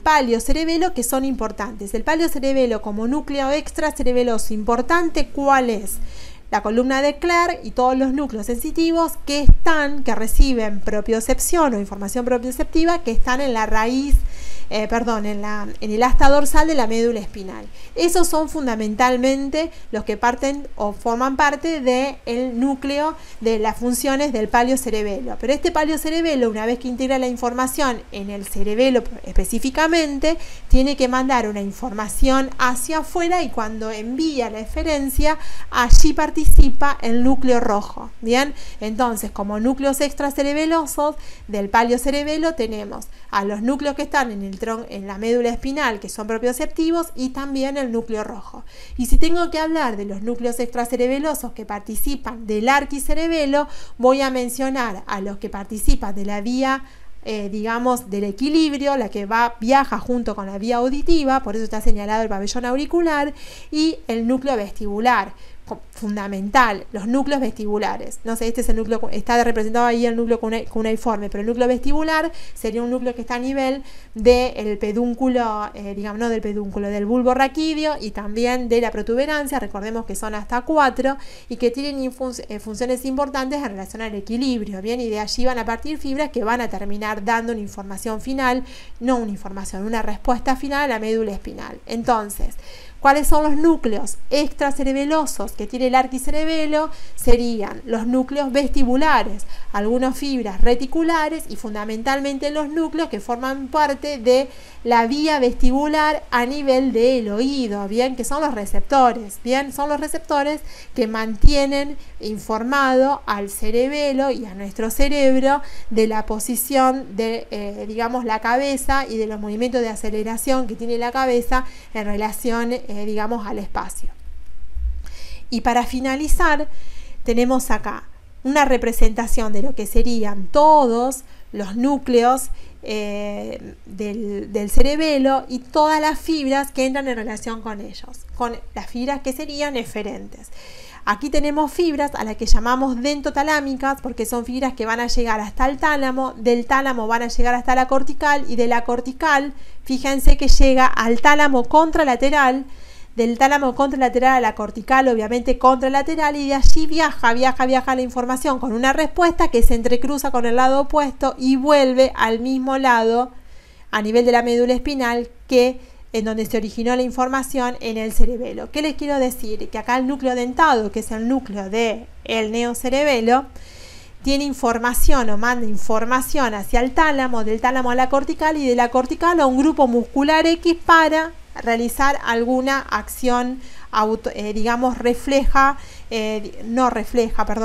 paliocerebelo, que son importantes. El paliocerebelo como núcleo extracerebeloso importante, ¿cuál es? La columna de Clerc y todos los núcleos sensitivos que reciben propiocepción o información propioceptiva, que están en la raíz, en el asta dorsal de la médula espinal. Esos son fundamentalmente los que parten o forman parte del núcleo de las funciones del paliocerebelo. Pero este paliocerebelo, una vez que integra la información en el cerebelo específicamente, tiene que mandar una información hacia afuera, y cuando envía la eferencia, allí participa el núcleo rojo. Bien, entonces, como núcleos extracerebelosos del paliocerebelo tenemos a los núcleos que están en la médula espinal, que son propioceptivos, y también el núcleo rojo. Y si tengo que hablar de los núcleos extracerebelosos que participan del arquicerebelo, voy a mencionar a los que participan de la vía del equilibrio, la que viaja junto con la vía auditiva, por eso está señalado el pabellón auricular, y el núcleo vestibular. Fundamental, los núcleos vestibulares. No sé, este es el núcleo, está representado ahí el núcleo cuneiforme, pero el núcleo vestibular sería un núcleo que está a nivel del pedúnculo, del bulbo raquídeo, y también de la protuberancia. Recordemos que son hasta 4 y que tienen funciones importantes en relación al equilibrio, ¿bien? Y de allí van a partir fibras que van a terminar dando una información final, una respuesta final a la médula espinal. Entonces, ¿cuáles son los núcleos extracerebelosos que tiene el arquicerebelo? Serían los núcleos vestibulares, algunas fibras reticulares y fundamentalmente los núcleos que forman parte de la vía vestibular a nivel del oído, ¿bien? Que son los receptores, ¿bien? Son los receptores que mantienen informado al cerebelo y a nuestro cerebro de la posición de, la cabeza y de los movimientos de aceleración que tiene la cabeza en relación, al espacio. Y para finalizar, tenemos acá una representación de lo que serían todos los núcleos del cerebelo y todas las fibras que entran en relación con ellos, con las fibras que serían eferentes. Aquí tenemos fibras a las que llamamos dentotalámicas, porque son fibras que van a llegar hasta el tálamo, del tálamo van a llegar hasta la cortical, y de la cortical, fíjense que llega al tálamo contralateral, del tálamo contralateral a la cortical, obviamente contralateral, y de allí viaja la información con una respuesta que se entrecruza con el lado opuesto y vuelve al mismo lado a nivel de la médula espinal que en donde se originó la información en el cerebelo. ¿Qué les quiero decir? Que acá el núcleo dentado, que es el núcleo del neocerebelo, tiene información o manda información hacia el tálamo, del tálamo a la cortical, y de la cortical a un grupo muscular X para realizar alguna acción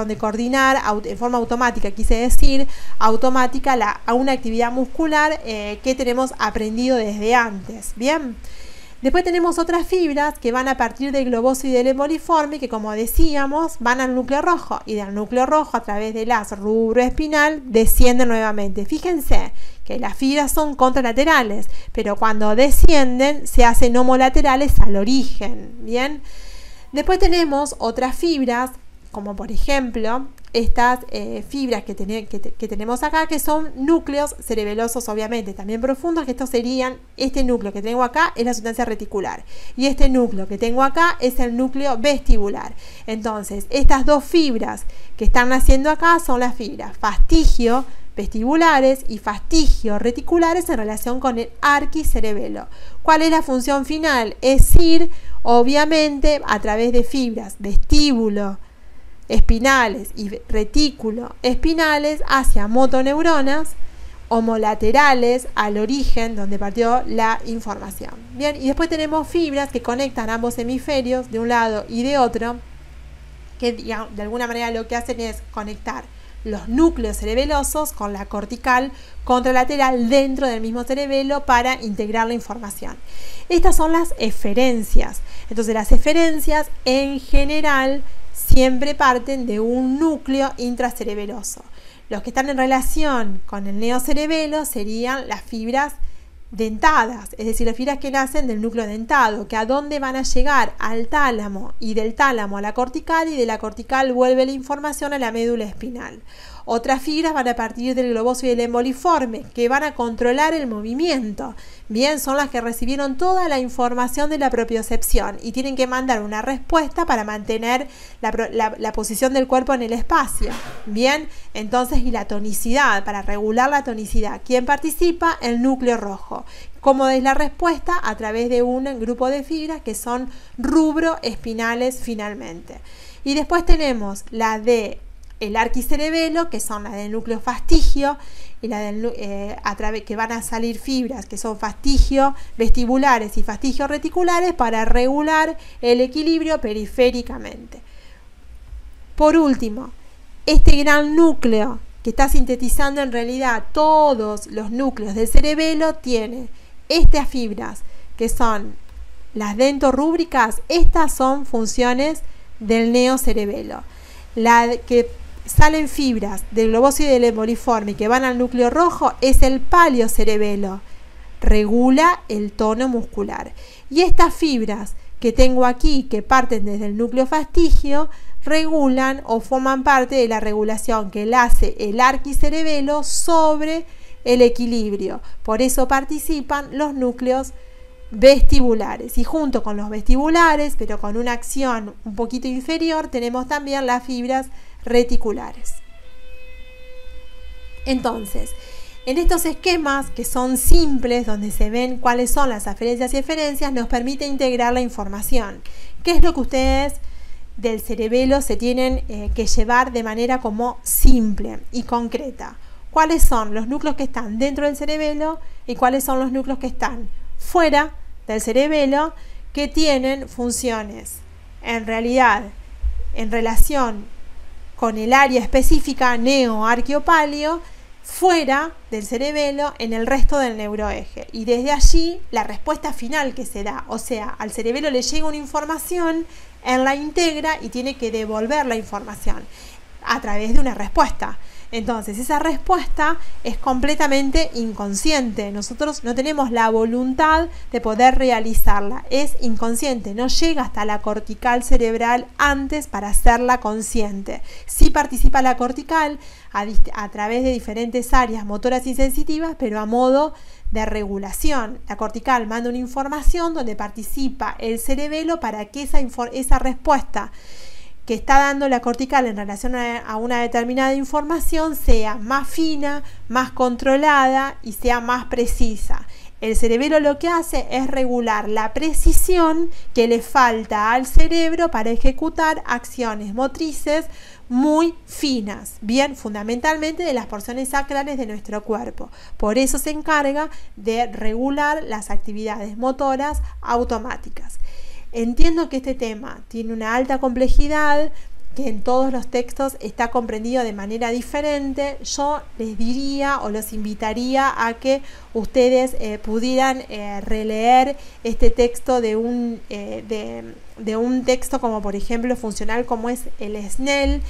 de coordinar en forma automática, a una actividad muscular que tenemos aprendido desde antes. Bien. Después tenemos otras fibras que van a partir del globoso y del emboliforme, que, como decíamos, van al núcleo rojo, y del núcleo rojo a través del haz rubroespinal descienden nuevamente. Fíjense que las fibras son contralaterales, pero cuando descienden se hacen homolaterales al origen. Bien. Después tenemos otras fibras, como por ejemplo estas fibras que tenemos acá, que son núcleos cerebelosos, obviamente, también profundos, que estos serían, este núcleo que tengo acá es la sustancia reticular, y este núcleo que tengo acá es el núcleo vestibular. Entonces, estas dos fibras que están naciendo acá son las fibras fastigio vestibulares y fastigio reticulares en relación con el arquicerebelo. ¿Cuál es la función final? Es ir, obviamente, a través de fibras vestíbulo espinales y retículo espinales hacia motoneuronas homolaterales al origen donde partió la información. Bien, y después tenemos fibras que conectan ambos hemisferios de un lado y de otro, que de alguna manera lo que hacen es conectar los núcleos cerebelosos con la cortical contralateral dentro del mismo cerebelo para integrar la información. Estas son las eferencias. Entonces, las eferencias en general siempre parten de un núcleo intracerebeloso. Los que están en relación con el neocerebelo serían las fibras dentadas, es decir, las fibras que nacen del núcleo dentado, que a dónde van a llegar, al tálamo, y del tálamo a la cortical, y de la cortical vuelve la información a la médula espinal. Otras fibras van a partir del globoso y del emboliforme, que van a controlar el movimiento. Bien, son las que recibieron toda la información de la propiocepción y tienen que mandar una respuesta para mantener la posición del cuerpo en el espacio. Bien, entonces, y la tonicidad, para regular la tonicidad. ¿Quién participa? El núcleo rojo. ¿Cómo es la respuesta? A través de un grupo de fibras que son rubroespinales finalmente. Y después tenemos la de el arquicerebelo, que son las del núcleo fastigio, y la del, que van a salir fibras que son fastigio vestibulares y fastigio reticulares para regular el equilibrio periféricamente. Por último, este gran núcleo que está sintetizando en realidad todos los núcleos del cerebelo tiene estas fibras que son las dentorrúbricas. Estas son funciones del neocerebelo. La que salen fibras del globósido y del emboliforme que van al núcleo rojo es el paleocerebelo, regula el tono muscular. Y estas fibras que tengo aquí, que parten desde el núcleo fastigio, regulan o forman parte de la regulación que le hace el arquicerebelo sobre el equilibrio. Por eso participan los núcleos vestibulares, y junto con los vestibulares, pero con una acción un poquito inferior, tenemos también las fibras reticulares. Entonces, en estos esquemas que son simples, donde se ven cuáles son las aferencias y eferencias, nos permite integrar la información. ¿Qué es lo que ustedes del cerebelo se tienen que llevar de manera como simple y concreta? ¿Cuáles son los núcleos que están dentro del cerebelo y cuáles son los núcleos que están fuera del cerebelo, que tienen funciones en realidad en relación con el área específica neo-arqueopalio fuera del cerebelo en el resto del neuroeje, y desde allí la respuesta final que se da, o sea, al cerebelo le llega una información, él la integra y tiene que devolver la información a través de una respuesta. Entonces, esa respuesta es completamente inconsciente. Nosotros no tenemos la voluntad de poder realizarla. Es inconsciente, no llega hasta la cortical cerebral antes para hacerla consciente. Sí participa la cortical a través de diferentes áreas motoras y sensitivas, pero a modo de regulación. La cortical manda una información donde participa el cerebelo para que esa respuesta que está dando la cortical en relación a una determinada información sea más fina, más controlada y sea más precisa. El cerebelo lo que hace es regular la precisión que le falta al cerebro para ejecutar acciones motrices muy finas, bien, fundamentalmente de las porciones sacrales de nuestro cuerpo. Por eso se encarga de regular las actividades motoras automáticas. Entiendo que este tema tiene una alta complejidad, que en todos los textos está comprendido de manera diferente. Yo les diría o los invitaría a que ustedes pudieran releer este texto de un texto como por ejemplo funcional como es el Snell,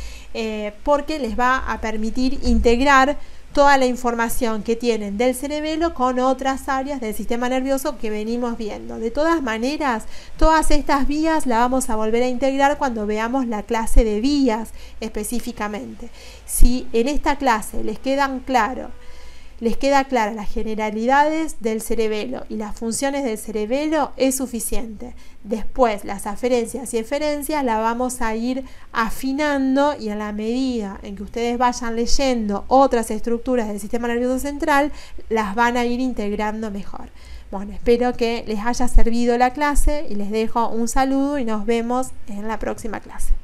porque les va a permitir integrar toda la información que tienen del cerebelo con otras áreas del sistema nervioso que venimos viendo. De todas maneras, todas estas vías las vamos a volver a integrar cuando veamos la clase de vías específicamente. Si en esta clase les queda claras las generalidades del cerebelo y las funciones del cerebelo, es suficiente. Después, las aferencias y eferencias las vamos a ir afinando, y a la medida en que ustedes vayan leyendo otras estructuras del sistema nervioso central, las van a ir integrando mejor. Bueno, espero que les haya servido la clase y les dejo un saludo y nos vemos en la próxima clase.